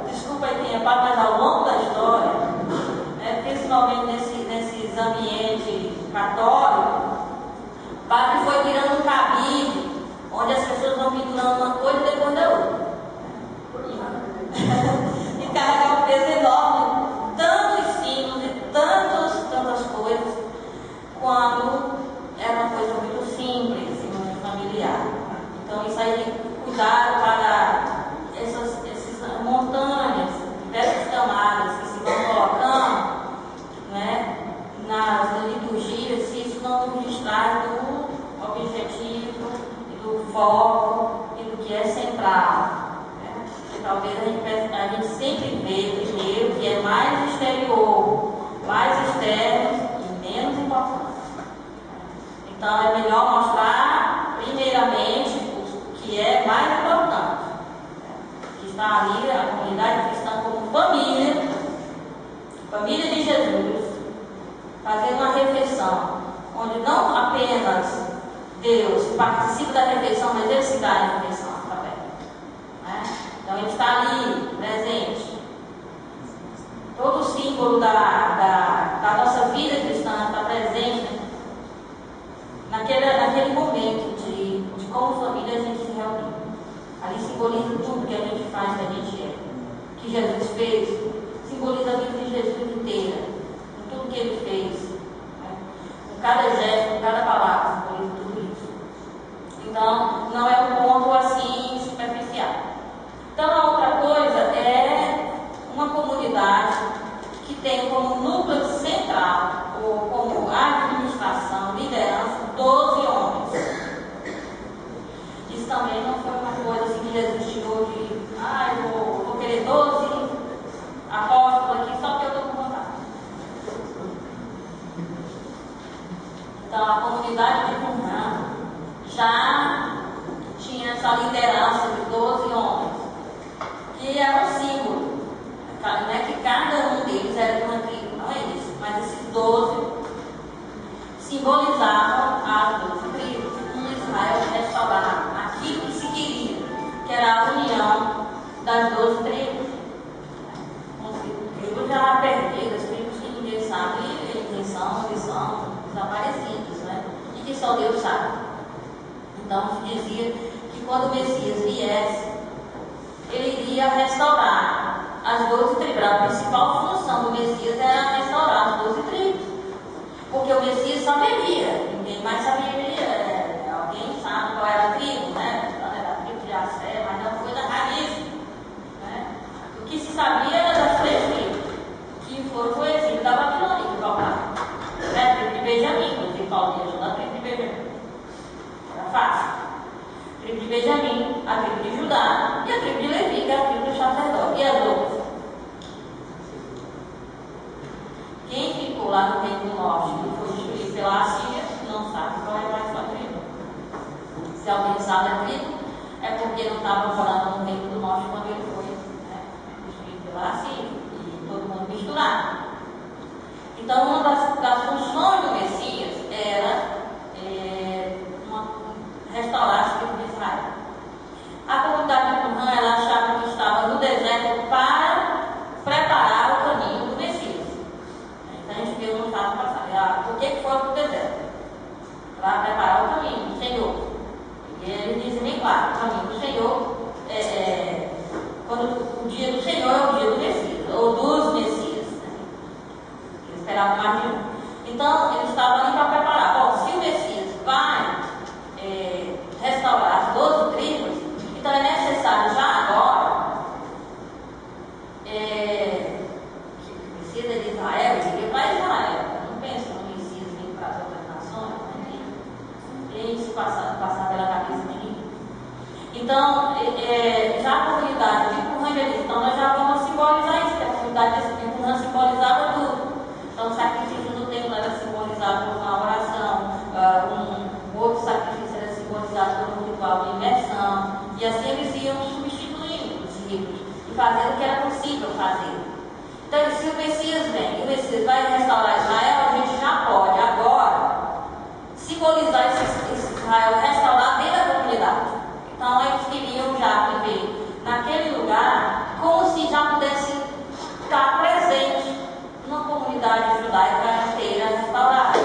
desculpa aí quem é pai, mas ao longo da história, principalmente nesses ambientes católicos, o padre foi virando um cabide, onde as pessoas vão pendurando uma coisa depois da outra. E carregar um peso enorme, tantos símbolos e tantas coisas, quando era uma coisa muito simples e muito familiar. Então isso aí tem que cuidar para essas montanhas, diversas camadas que se vão colocando, nas liturgias, se isso não nos distrai do objetivo, do foco e do que é central. Talvez a gente sempre vê primeiro que é mais exterior, mais externo e menos importante. Então é melhor mostrar primeiramente o que é mais importante, que está ali a comunidade cristã como família de Jesus, fazer uma refeição, onde não apenas Deus participa da refeição, mas Ele se dá a refeição também. Né? Então Ele está ali, presente. Todo o símbolo da nossa vida cristã está presente naquele momento de como família a gente se reúne. Ali simboliza tudo que a gente faz, que a gente é. Que Jesus fez, simboliza a vida de Jesus inteira, em tudo que Ele fez. Né? Com cada gesto, com cada palavra, simboliza tudo isso. Então, não é um ponto assim superficial. Então, a outra coisa é uma comunidade que tem como núcleo central, ou como administração, liderança, 12 homens. Isso também não foi uma coisa assim que Jesus tirou de, eu vou querer 12 apóstolos aqui só porque eu estou com vontade. Então, a comunidade de Qumran já tinha essa liderança de 12 homens, que era um símbolo. Não é que cada um deles era de uma tribo, não é isso, mas esses 12 simbolizavam as 12 tribos. Israel restaurar aquilo que se queria, que era a união das 12 tribos. Tribos já perdidas, tribos que ninguém sabe quem são, eles são desaparecidos, né? E que só Deus sabe. Então se dizia que quando o Messias viesse, ele iria restaurar as 12 tribos. A principal função do Messias era restaurar as 12 tribos, porque o Messias saberia, ninguém mais saberia. Alguém sabe qual era a tribo, né? Era a tribo de Assé, mas não foi da raiz. Né? O que se sabia era das 3 tribos, que foram o exílio da Babilônia, que voltaram. A tribo de Benjamim, inclusive Paulo ia ajudar a tribo de Benjamim. Era fácil. A tribo de Benjamim, a tribo de Judá e a tribo de Levi, que era a tribo do sacerdote. E as outras? Quem ficou lá no Reino do Norte e foi destruído pela Assíria, não sabe qual é mais sua tribo. Se alguém sabe a tribo, é porque não estava morando no Reino do Norte quando ele foi destruído pela Assíria, e todo mundo misturado. Então, uma das funções do Messias era restaurar a tribo de Israel. A comunidade de Qumran, ela achava que estava no deserto para preparar o caminho do Messias. Então, a gente viu no fato passado, por que foi para o deserto? Para preparar o caminho do Senhor. E ele diz bem claro, o caminho do Senhor, quando o dia do Senhor é o dia do Messias, ou dos Messias. Né? Eles esperavam mais de um. Então, eles estavam ali para preparar. Bom, se o Messias vai restaurar as 12 tribos, então é necessário já agora que o Messias é de Israel, ele iria para Israel. Não pensa no Messias vindo para as outras nações, nem se passar pela cabeça de ninguém. Então, já a comunidade de Qumran diz, então nós já vamos simbolizar isso, que a comunidade de Qumran simbolizava tudo. Então, o sacrifício no templo era simbolizado por uma oração, um outro sacrifício era simbolizado por um ritual de imersão, e assim eles iam substituindo os ritos e fazendo o que era possível fazer. Então, se o Messias vem e o Messias vai restaurar Israel, a gente já pode agora simbolizar esse Israel restaurar dentro da comunidade. Então, eles queriam já viver naquele lugar como se já pudesse estar presente numa comunidade judaica inteira restaurada.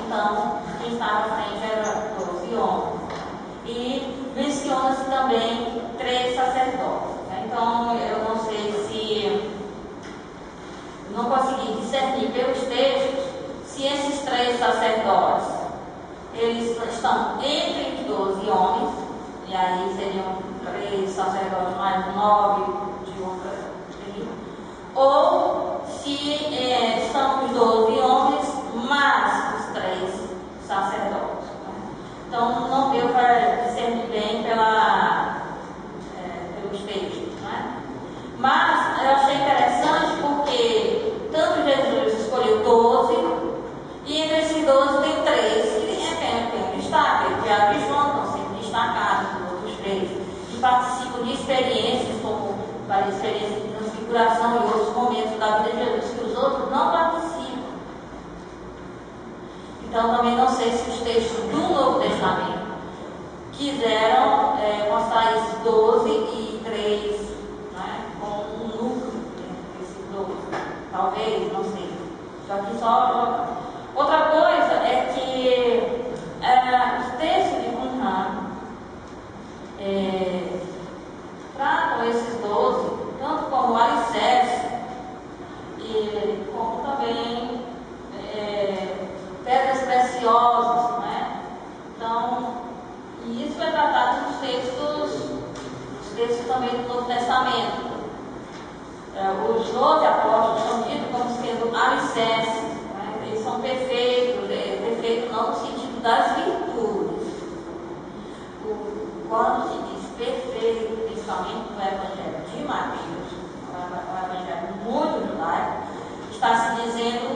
Então, quem estava à frente era 12 homens. E menciona-se também 3 sacerdotes. Né? Então, eu não sei se não consegui discernir pelos textos se esses 3 sacerdotes eles estão entre os 12 homens, e aí seriam 3 sacerdotes mais 9 de outra tribo, ou se são os 12 homens mais os 3 sacerdotes. Né? Então não deu para discernir bem pelos textos. Né? Mas eu achei interessante porque tanto Jesus escolheu 12, e entre esses 12 tem 3 que tem um destaque, Tiago e João estão sempre destacados por outros 3, que participam de experiências, como a experiência de transfiguração, e outros momentos da vida de Jesus que os outros não participam. Então, também não sei se os textos do Novo Testamento quiseram mostrar esses 12 e 3, né, como um núcleo desses 12. Talvez, não sei. Só que só. Outra coisa é que os textos de Qumran tratam esses 12 tanto como alicerce e como também pedras preciosas, né? Então, e isso é tratado nos textos também do Novo Testamento. Os 12 apóstolos são tidos como sendo alicerces, né? Eles são perfeitos, perfeito não no sentido das virtudes. Quando se diz perfeito, principalmente no Evangelho de Mateus, um Evangelho muito judaico, está se dizendo,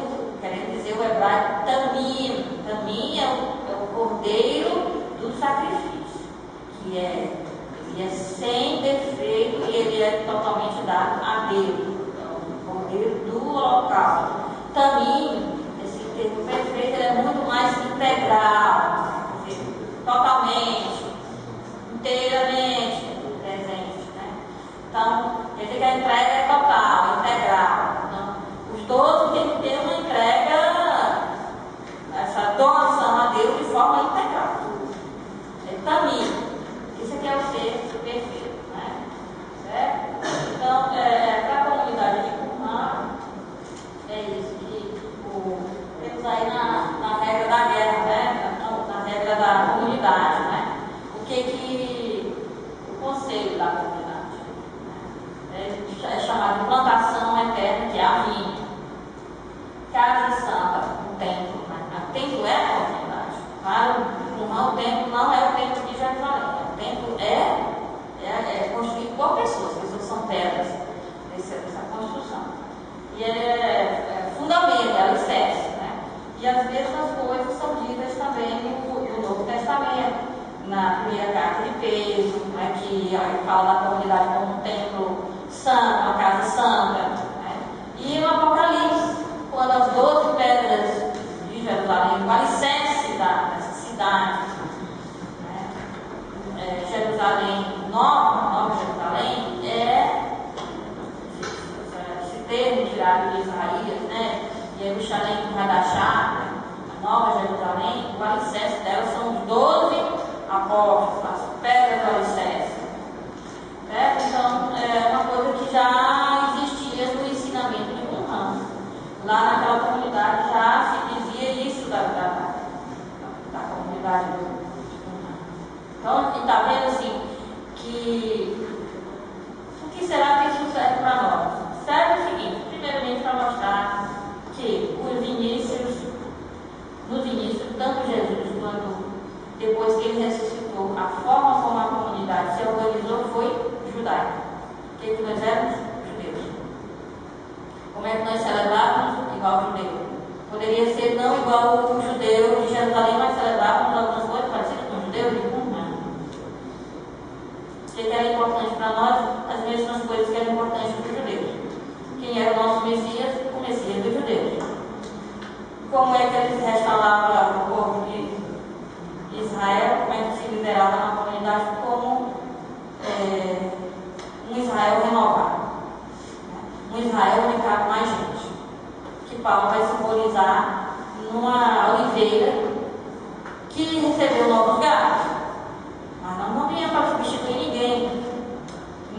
querendo dizer o hebraico tamim. Tamim é o cordeiro do sacrifício, que ele é sem defeito e ele é totalmente dado a Deus. É o cordeiro do holocausto. Tamim, esse termo perfeito, ele é muito mais integral, totalmente, inteiramente presente, né? Então, quer dizer que a entrega é total, integral. Então, os 12 têm que ter uma entrega, essa doação a Deus de forma integral. Tamim, isso aqui é o ser perfeito, né? Certo? Então, para a comunidade de Qumran, é isso que temos aí na regra da guerra, né? Na regra da comunidade, né? O conselho da comunidade, né? É chamado de plantação eterna, que é a vinha. Casa santa, o templo, né? O templo é a comunidade. Para o templo não é o templo de Jerusalém. O templo é construído por pessoas, são pedras dessa construção. E é fundamento, é alicerce, né? E as mesmas coisas são ditas também no Novo Testamento, na primeira carta de Pedro, né, que fala da comunidade como um templo santo, uma casa santa, né? E no Apocalipse, quando as 12 pedras de Jerusalém, o alicerce dessa cidade, né? Jerusalém Nova Jerusalém esse termo tirado de Isaías, né? Jerusalém Hadashah, a Nova Jerusalém, o alicerce dela são os 12 apóstolos, as pedras do alicerce. Certo? Então, é uma coisa que já existia no ensinamento de Qumran. Lá naquela comunidade já se dizia isso da comunidade de Qumran. Então, está vendo assim que o que será que isso serve para nós? Serve o seguinte, primeiramente para mostrar que nos inícios, tanto Jesus quanto depois que ele ressuscitou, a forma como a comunidade se organizou foi judaica. O que nós éramos? Judeus. Como é que nós celebrávamos? Igual o judeu. Poderia ser não igual o judeu de Jerusalém, mas celebrávamos algumas coisas parecidas com o judeu de Qumran. O que era importante para nós? As mesmas coisas que eram importantes para os judeus. Quem era o nosso Messias? O Messias dos judeus. Como é que eles restauravam o povo de Israel? Como é que se liderava na comunidade como um Israel renovado? Um Israel onde cabe mais gente. Que Paulo vai simbolizar numa oliveira que recebeu novos galhos. Mas não vinha para substituir ninguém.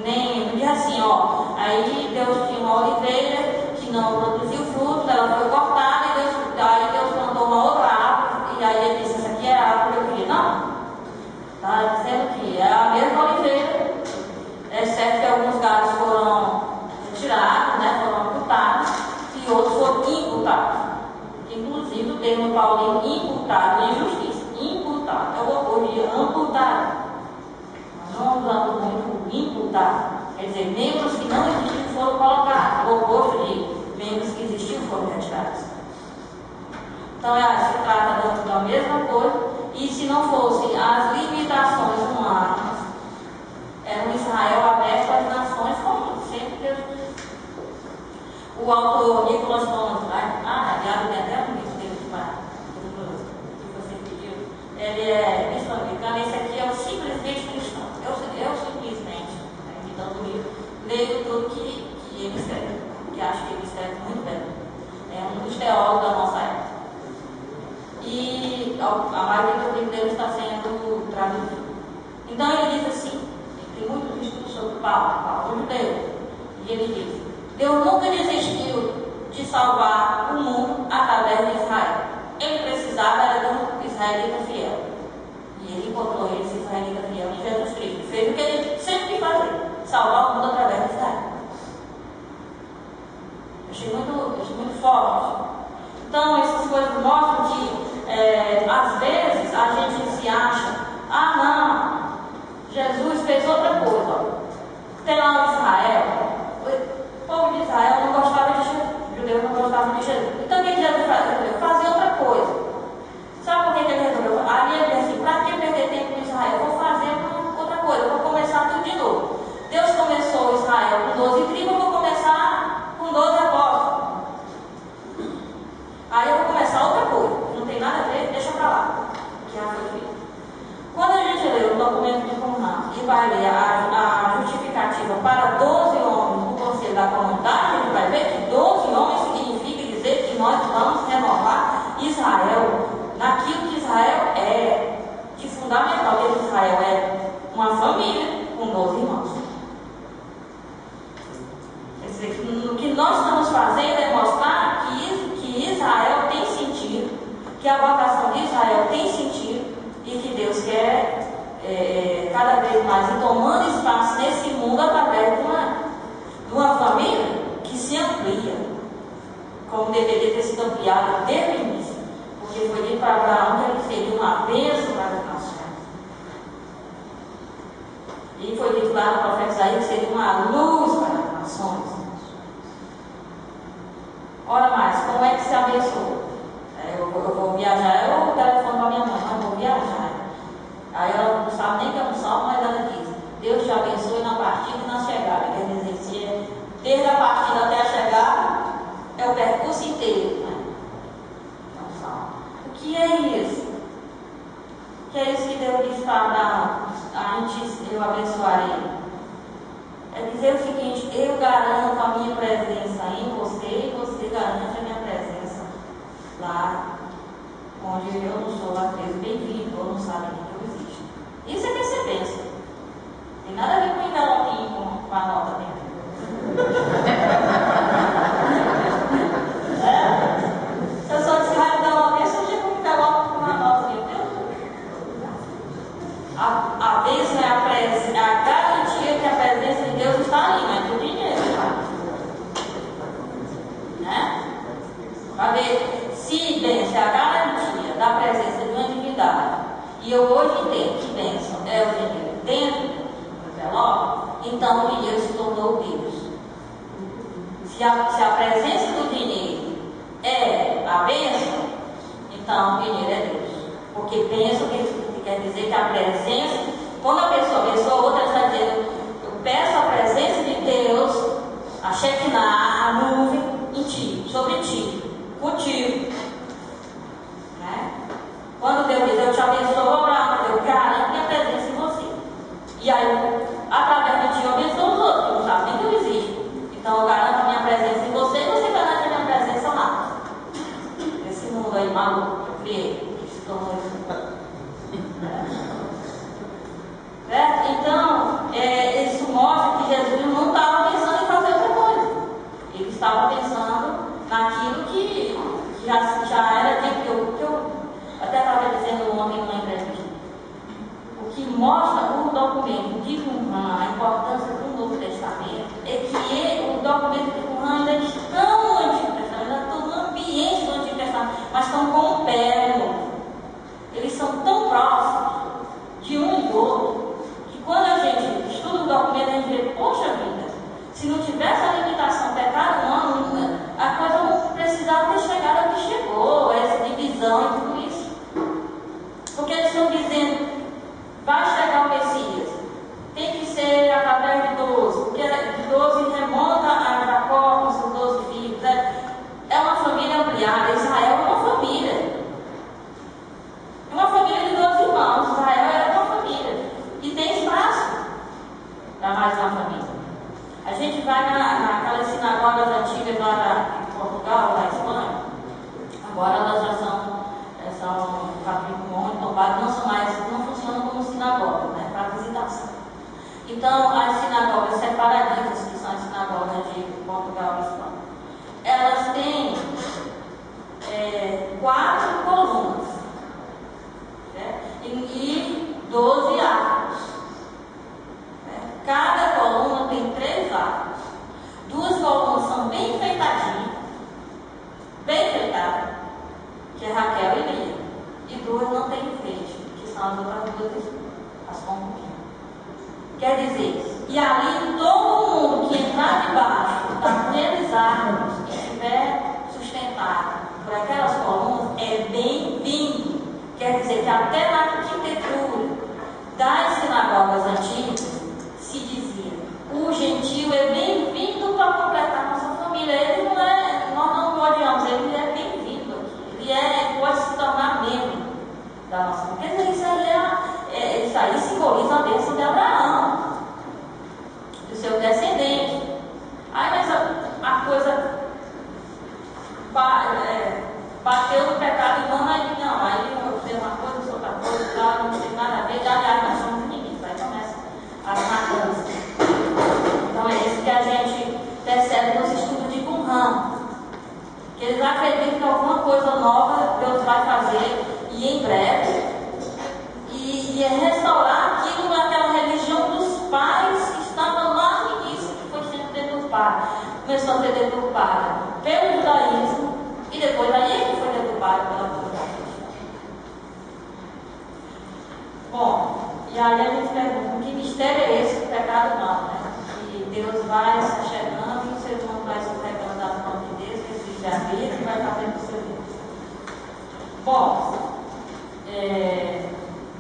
Nem não diz assim, ó. Aí Deus tinha uma oliveira que não produziu frutos, ela foi cortada e aí Deus plantou uma outra árvore. E aí ele disse, essa aqui é a árvore que eu queria. Não. Está dizendo que é a mesma oliveira. É certo que alguns galhos foram retirados, né, foram amputados, e outros foram imputados. Inclusive o termo paulino imputado é injustiça. Imputado é o oposto de amputado. Nós não usamos muito imputado. Quer dizer, membros que não existiam foram colocados. O oposto de membros que existiam foram retirados. Então se trata da mesma coisa. E se não fossem as limitações humanas, era um Israel aberto às nações, como sempre Deus disse. O autor Nicholas Thomas, aliás, tem até um livro dele Então, esse aqui é o simplesmente cristão. É o simplesmente. Então, eu leio tudo que ele escreve, que acho que ele escreve muito bem. É um dos teólogos da nossa época. E a maioria do livro dele está sendo traduzido. Então, ele diz assim: tem muitos estudos sobre Paulo, um judeu. E ele diz: Deus nunca desistiu de salvar o mundo através de Israel. Ele precisava era de um israelita fiel. E ele encontrou esse israelita fiel em Jesus Cristo. Fez o que ele sempre quis fazer: salvar o mundo através de Israel. Achei muito forte. Então, essas coisas mostram que, às vezes, a gente se acha: ah, não, Jesus fez outra coisa. Tem lá Israel. O povo de Israel não gostava de Jesus. Os judeus não gostavam de Jesus. Então, o que Jesus fazia? Fazia outra coisa. Sabe por que ele resolveu? Aí ele disse assim: para que perder tempo com Israel? Vou fazer outra coisa, vou começar tudo de novo. Deus começou Israel com 12 tribos, eu vou começar com 12 apóstolos. Aí eu vou começar outra coisa, não tem nada a ver, deixa pra lá. Que já foi feito. Quando a gente lê o documento de Qumran e vai ler a justificativa para 12 homens do conselho da comunidade, a gente vai ver que 12 homens significa dizer que nós vamos renovar Israel naquilo que Israel é, de fundamental, que Israel é uma família com 12 irmãos. Quer dizer, o que nós estamos fazendo é mostrar que Israel tem sentido, que a vocação de Israel tem sentido e que Deus quer cada vez mais ir tomando espaço nesse mundo através de uma família que se amplia, como deveria ter sido ampliada desde o início, porque foi dito para Abraão que ele seria uma bênção para as nações. E foi dito lá no profeta Isaías que seria uma luz para as nações. Ora mais, como é que se abençoa? Eu vou viajar, eu telefono para minha mãe: não vou viajar. Aí ela não sabe nem que é um salmo, mas ela diz: Deus te abençoe na partida e na chegada. Quer dizer, se desde a partida até a chegada é o percurso inteiro, né? É um salmo. O que é isso? O que é isso que Deus diz para Abraão? Eu abençoarei. É dizer o seguinte: eu garanto a minha presença em você e você garante a minha presença lá onde eu não sou às vezes bem-vindo ou não sabe nem que eu existo. Isso é que é ser bênção. Tem nada a ver com o envelopinho com a nota dentro. Se eu só disse vai me dar uma bênção, eu chego com um envelope com uma nota dentro. A bênção é a garantia que a presença de Deus está ali, não é do dinheiro, tá? Né? Para ver se bênção é a garantia da presença de uma divindade, e eu hoje entendo que bênção é o dinheiro dentro do envelope, então o dinheiro se tornou Deus. Se a presença do dinheiro é a bênção, então o dinheiro é Deus. Porque bênção quer dizer que a presença, quando a pessoa abençoa a outra, está dizendo: eu peço a presença de Deus, a Shekinah, a nuvem, em ti, sobre ti, contigo. Né? Quando Deus diz: eu te abençoo, Abraão, eu garanto minha presença em você. E aí, através de ti, eu abençoo os outros, que não sabem nem que eu existo. Então, eu garanto a minha presença em você e você garante a minha presença lá. Esse mundo aí maluco que eu criei, que se tornou isso. Então, isso mostra que Jesus não estava pensando em fazer outra coisa. Ele estava pensando naquilo que já era dito, que eu até estava dizendo ontem numa entrevista. O que mostra o documento de Qumran, a importância do Novo Testamento, é que o documento de Qumran ainda está no Antigo Testamento, ainda está no ambiente do Antigo Testamento, mas estão com o pé novo. Eles são tão próximos de um e outro, que quando a gente estuda o documento, a gente vê: poxa vida, se não tivesse a limitação pecado humano, a coisa não precisava ter chegado ao que chegou, essa divisão e tudo isso. Porque eles estão dizendo: vai chegar o Messias, tem que ser através de 12, porque de 12 remonta a Jacó com seus 12 filhos. Então, as sinagogas separaditas, que são as sinagogas de Portugal e Espanha, elas têm 4 colunas, né? E 12 arcos. Cada coluna tem 3 arcos. 2 colunas são bem enfeitadinhas, bem enfeitadas, que é Raquel e Lia. E 2 não tem enfeite, que são as outras 2 as concubinas. Quer dizer, e ali todo mundo que entrar debaixo daqueles arcos e estiver sustentado por aquelas colunas é bem-vindo. Quer dizer que até na arquitetura das sinagogas antigas se dizia: o gentil é bem-vindo para completar nossa família. Ele não é, nós não odiamos, ele é bem-vindo aqui. Ele pode se tornar membro da nossa família. Quer dizer, isso aí simboliza a bênção de Abraão, do seu descendente. Aí, mas a coisa bateu no pecado humano, aí não, aí eu fiz uma coisa, outra coisa, não tem nada a ver, aliás, nós somos inimigos, aí começa as matanças. Então é isso que a gente percebe nos estudos de Qumran, que eles acreditam que alguma coisa nova Deus vai fazer, e em breve, e é restaurar aquilo naquela religião dos pais que estava lá no início, que foi sendo deturpada, começou a ser deturpada pelo judaísmo, e depois aí é que foi deturpada pela cultura cristã. Bom, e aí a gente pergunta: que mistério é esse do pecado humano, né? Que Deus vai se chegando e o ser humano vai escorregando das mãos de Deus, que existe a vida e vai fazendo o seu Deus. Bom,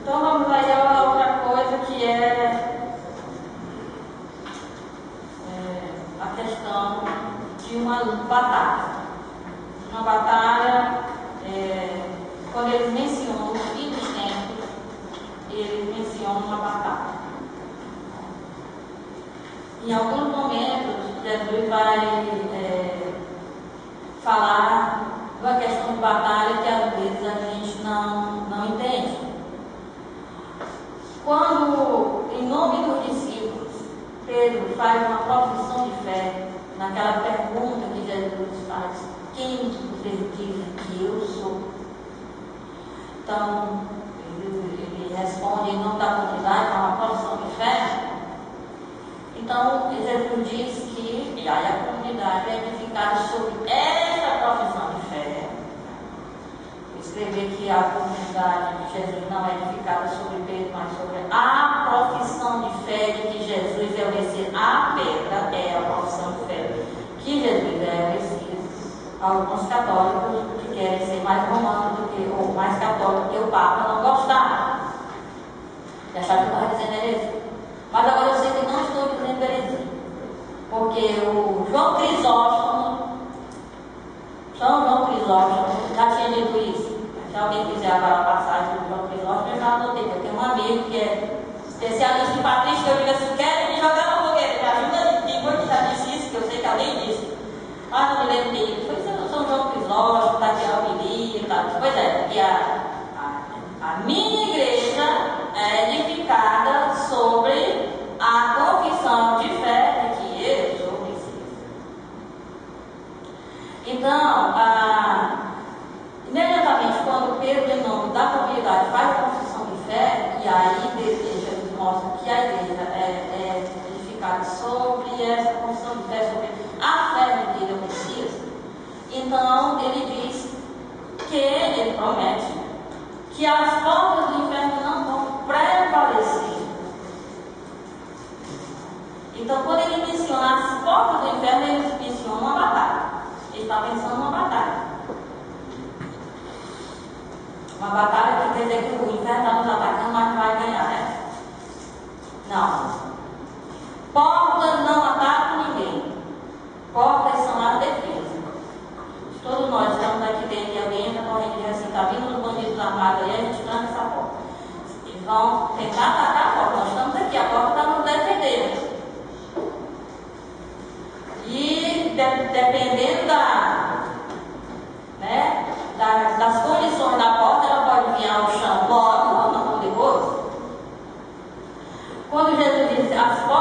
então vamos aí a outra coisa, que é a questão de uma batalha. Uma batalha, quando eles mencionam o fim dos tempos, eles mencionam uma batalha. Em alguns momentos, Jesus vai falar de uma questão de batalha que às vezes a gente não entende. Quando, em nome dos discípulos, Pedro faz uma profissão de fé, naquela pergunta que Jesus faz: quem vocês dizem que eu sou? Então, ele responde em nome da comunidade, é uma profissão de fé. Então, Jesus diz que, e aí a comunidade é edificada sobre essa profissão de fé. Escrever que a comunidade de Jesus não é edificada sobre Pedro, mas sobre a profissão de fé de que Jesus é o Messias. A pedra é a profissão de fé que Jesus é o Messias. Alguns católicos que querem ser mais romanos do que, ou mais católicos que o Papa, não gostaram. E acharam que eu estava dizendo heresia. Mas agora eu sei que não estou dizendo heresia. Porque o João Crisóstomo, São João Crisóstomo, já tinha dito isso. Se alguém quiser agora a passagem do João Crisóstomo, eu já anotei. Eu tenho um amigo que é especialista em patrística, eu digo assim: querem me jogar na fogueira, me ajuda, ninguém que já disse isso, que eu sei que alguém disse. Ah, não me lembro dele. Foi São João Crisóstomo, Tatiana Mili e tal. Pois é, porque a minha igreja é edificada sobre a confissão de fé de que eu sou Messias. Então, imediatamente quando Pedro, em nome da comunidade, faz a confissão de fé, e aí Jesus mostra que a igreja é edificada sobre essa confissão de fé, sobre a fé de que ele é o Messias, então ele diz que, ele promete, que as portas do inferno não vão prevalecer. Então, quando ele menciona as portas do inferno, ele menciona uma batalha. Ele está pensando numa batalha. Uma batalha que quer dizer que o inferno está nos atacando, mas não vai ganhar, né? Não. Portas não atacam ninguém. Portas são as defesas. Todos nós estamos aqui dentro e alguém entra correndo e diz assim: está vindo os bandidos armados aí, a gente tranca essa porta. Eles vão tentar atacar a porta. Nós estamos aqui, a porta está nos defendendo. E dependendo das condições da porta, ela pode vir ao chão logo, não poderoso. Quando Jesus diz as portas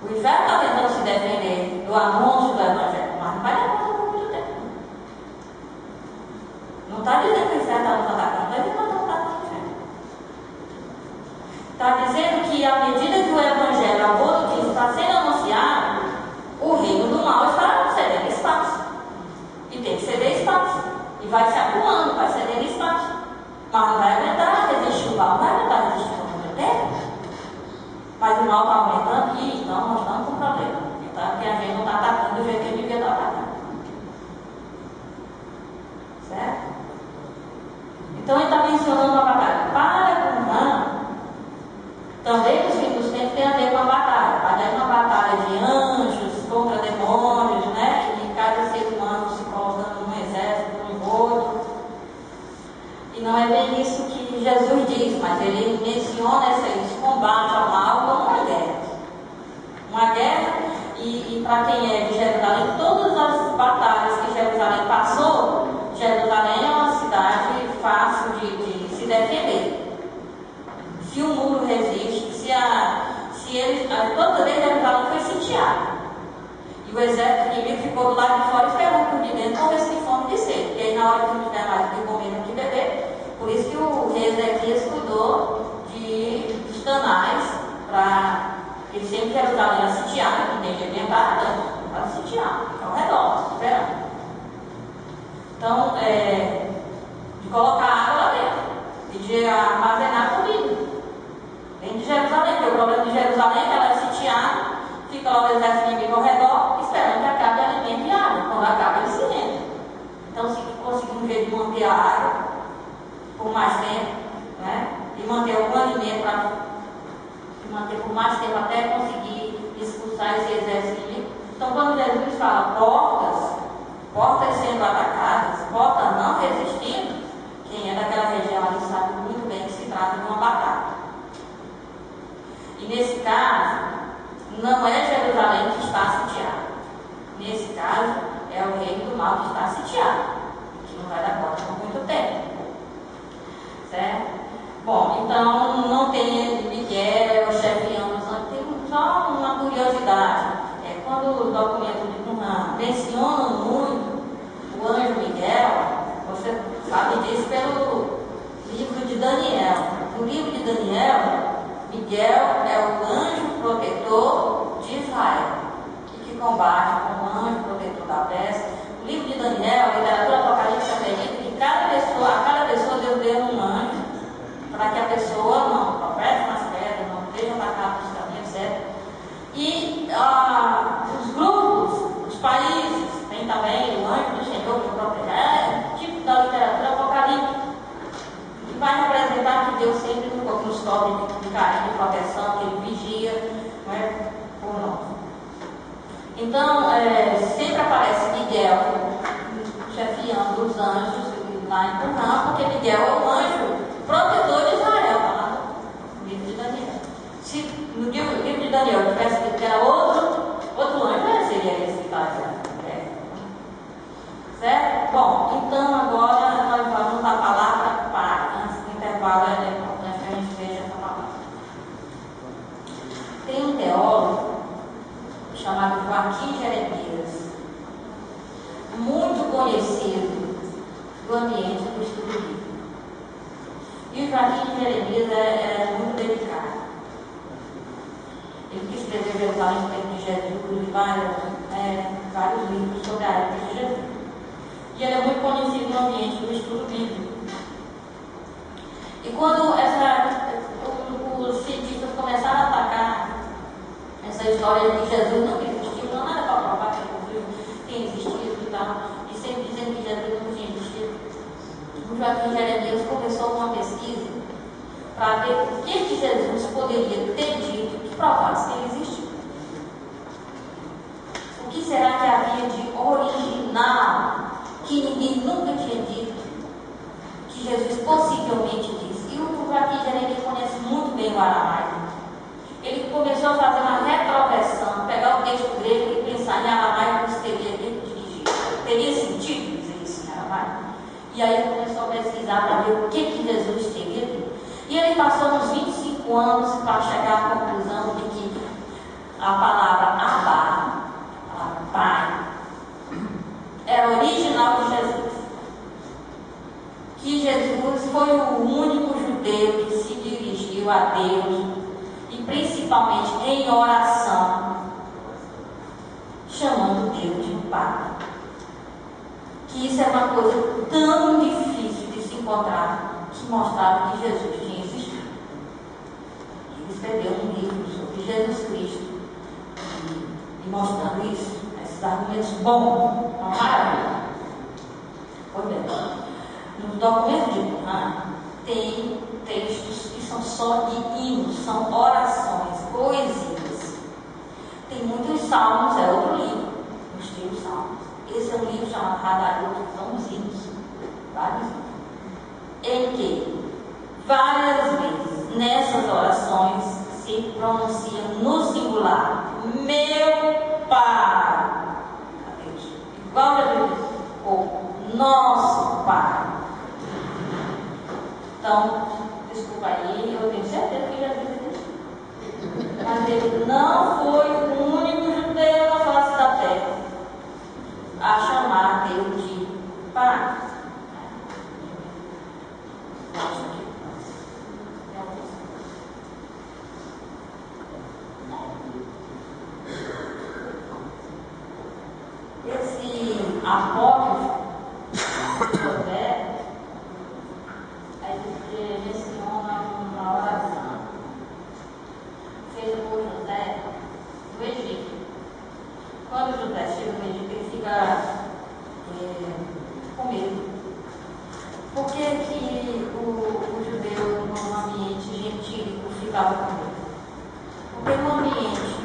O inferno está tentando se defender do anúncio do Evangelho, mas não vai dar conta por muito tempo. Não está dizendo que o inferno está nos atacando, não está dizendo que não está atacando o inferno. Está dizendo que à medida que o Evangelho, a boa notícia, está sendo anunciado, o reino do mal está cedendo espaço. E tem que ceder espaço. E vai se acumulando, vai cedendo espaço. Mas não vai aguentar resistir o mal, não vai aguentar resistir por muito tempo. Mas o mal está aumentando e então nós estamos com problema. Então, porque a gente não está atacando do jeito que a Bíblia está atacando. Certo? Então ele está mencionando uma batalha. Para com Rã, também os filhos dos tempos tem a ver com a batalha. Aliás, uma batalha de anjos contra demônios, né? E cada ser humano se colocando num exército, num outro. E não é bem isso que Jesus diz, mas ele menciona esse combate ao mal como uma guerra. Uma guerra, e para quem é de Jerusalém, todas as batalhas que Jerusalém passou, Jerusalém é uma cidade fácil de se defender. Se o muro resiste, toda vez Jerusalém foi sitiada. E o exército inimigo ficou do lado de fora esperando por de dentro morresse de fome de sede. Porque aí na hora que não tiver mais o que comer nem o que beber, por isso que o rei Ezequias cuidou dos canais para ele sempre Jerusalém era sitiada, que tem que alimentar, para sitiar, ao redor, esperando. Então, de colocar água lá dentro e de armazenar comida. Vem de Jerusalém, porque o problema de Jerusalém é que ela é sitiada, fica lá o exército inimigo ao redor, esperando que acabe alimento e água. Quando acaba, eles se rendem. Então, se conseguir um jeito de manter a água por mais tempo, né? E manter algum alimento para manter por mais tempo até conseguir expulsar esse exército inimigo. Então, quando Jesus fala portas sendo atacadas, portas não resistindo, quem é daquela região ali sabe muito bem que se trata de uma batalha. E nesse caso, não é Jerusalém que está sitiado. Nesse caso, é o reino do mal que está sitiado, que não vai dar conta por muito tempo. Certo? Bom, então não tem Miguel chefiando os anjos. Tem só uma curiosidade. Quando o documento de Qumran menciona muito o anjo Miguel, você sabe disso pelo livro de Daniel. No livro de Daniel, Miguel é o anjo protetor de Israel, que combate como anjo protetor da peça. O livro de Daniel, a literatura apocalíptica acredita que a cada pessoa Deus deu um anjo para que a pessoa não tropece nas pedras, não seja atacada nos caminhos, etc. E os grupos, os países, tem também o anjo do Senhor que protege, tipo da literatura apocalíptica, que vai representar que Deus sempre nos cobre de carinho, de proteção, que Ele vigia, não é, por nós. Então, sempre aparece Miguel chefiando os anjos lá em Qumran, porque Miguel é o anjo protetor de Israel, lá no livro de Daniel. Se no livro de Daniel tivesse dito que era outro anjo, seria esse que está dizendo. Certo? Bom, então agora nós vamos à palavra para. Antes do intervalo é importante que a gente veja essa palavra. Tem um teólogo chamado Joaquim Jeremias, muito conhecido do ambiente do estudo bíblico. E o Joaquim Jeremias é muito delicado. Ele que escreveu Jerusalém no tempo de Jesus e vários livros sobre a época de Jesus. E ele é muito conhecido no ambiente do estudo bíblico. E quando os cientistas começaram a atacar essa história de que Jesus não existiu, não era para provar que Jesus tinha existido e tal, e sempre dizendo que Jesus não tinha existido, o Joaquim Jeremias começou uma pesquisa para ver o que Jesus poderia ter dito que provasse que ele existiu. O que será que havia de original que ninguém nunca tinha dito, que Jesus possivelmente disse? E o Joaquim Jeremias conhece muito bem o aramaico. Ele começou a fazer uma retroversão, pegar o texto grego e pensar em aramaico se teria sentido dizer isso em aramaico. E aí ele começou a pesquisar para ver o que Jesus teria dito. E ele passou uns 25 anos para chegar à conclusão de que a palavra que mostrava que Jesus tinha existido. Ele escreveu um livro sobre Jesus Cristo e mostrando isso, esses argumentos bons, uma maravilha. Pois bem, no documento de Qumran tem textos que são só de hinos, são orações, poesias. Tem muitos salmos, é outro livro, no estilo salmos. Esse é um livro chamado Hadarut, que são os hinos, vários hinos, em que várias vezes nessas orações se pronuncia no singular, meu Pai, a Deus, igual a Deus, ou nosso Pai. Então, desculpa aí, eu tenho certeza que já disse isso. Mas ele não foi o único judeu na face da terra a chamar Deus de Pai. Esse apócrifo, José, ele menciona uma oração feita por José do Egito. Quando José chega no Egito, ele fica com medo. Por que o judeu, num ambiente gentílico, ficava com medo? Porque no ambiente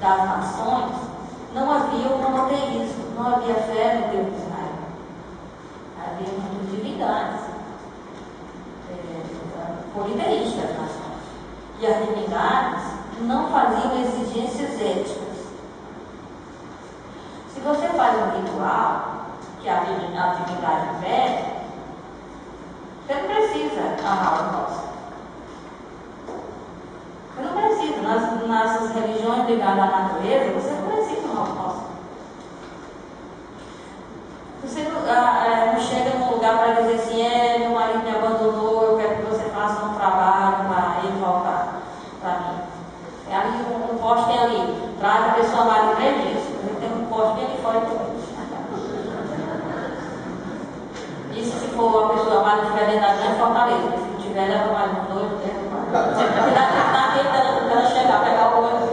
das nações não havia o monoteísmo, não havia fé no Deus de Israel. Havia muitas divindades politeístas das nações. E as divindades não faziam exigências éticas. Se você faz um ritual que a divindade pede, você não precisa amar o próximo. Você não precisa. Nas religiões ligadas à natureza, você não precisa amar o próximo. Você não chega num lugar para dizer assim, meu marido me abandonou, eu quero que você faça um trabalho para ele voltar para mim. É ali um poste ali, traz a pessoa mais 3 dias. Tem um poste ali fora também. Isso se for a pessoa mais estiver dentro da grande fortaleza. Se não tiver, leva mais uns 2, 3, 4. Você dá tempo dela chegar, pegar o olho.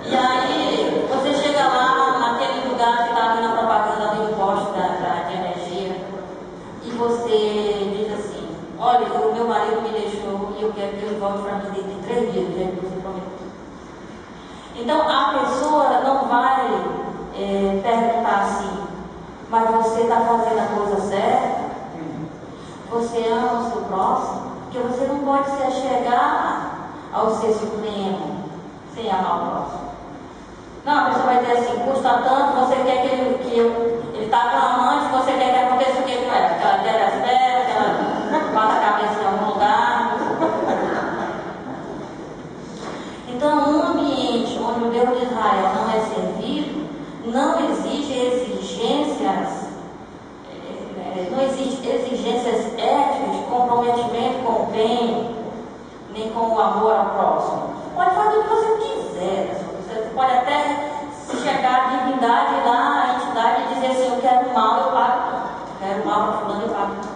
E aí, você chega lá, naquele lugar que está ali na propaganda do imposto de energia, e você diz assim, olha, o meu marido me deixou e eu quero que ele volte para mim dentro de 3 dias, gente, você prometeu. Então, a pessoa não vai perguntar assim, mas você está fazendo a coisa certa? Você ama o seu próximo? Porque você não pode se achegar ao ser supremo sem amar o próximo. Não, a pessoa vai dizer assim, custa tanto, você quer que ele está com a amante, você quer que aconteça o que com ela? Que ela quer as pernas, que ela bata a cabeça em algum lugar. Então, um ambiente onde o Deus de Israel não é servido, não exige exigências, não existe exigências éticas de comprometimento com o bem, nem com o amor ao próximo. Você pode fazer o que você quiser, você pode até se chegar à divindade lá, à entidade, e dizer assim, eu quero mal, eu pago tanto. Eu quero mal para fulano, eu pago tanto.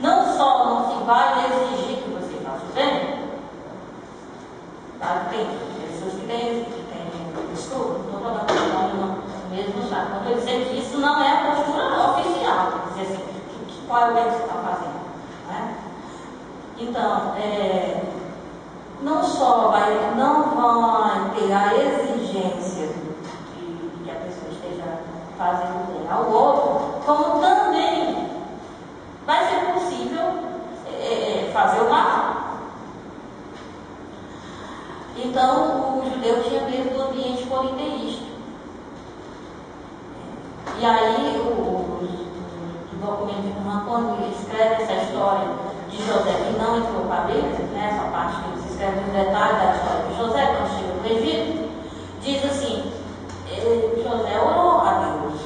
Não só não se vai exigir que você faça o bem, tá? Tem pessoas que têm estudo, não estou falando mesmo já. Não estou dizendo que isso não é a postura oficial, dizer assim, qual é o bem que você está fazendo, né? Então, não vai ter a exigência de que a pessoa esteja fazendo bem ao outro, como também vai ser possível fazer o mal. Então, o judeu tinha medo do ambiente politeísta. E aí, o documento de Qumran, quando ele escreve essa história de José, que não entrou para a Bíblia, né, essa parte que ele escreve os detalhes da história de José, quando chega no Egito, diz assim, José orou a Deus,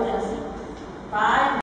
dizendo assim, Pai,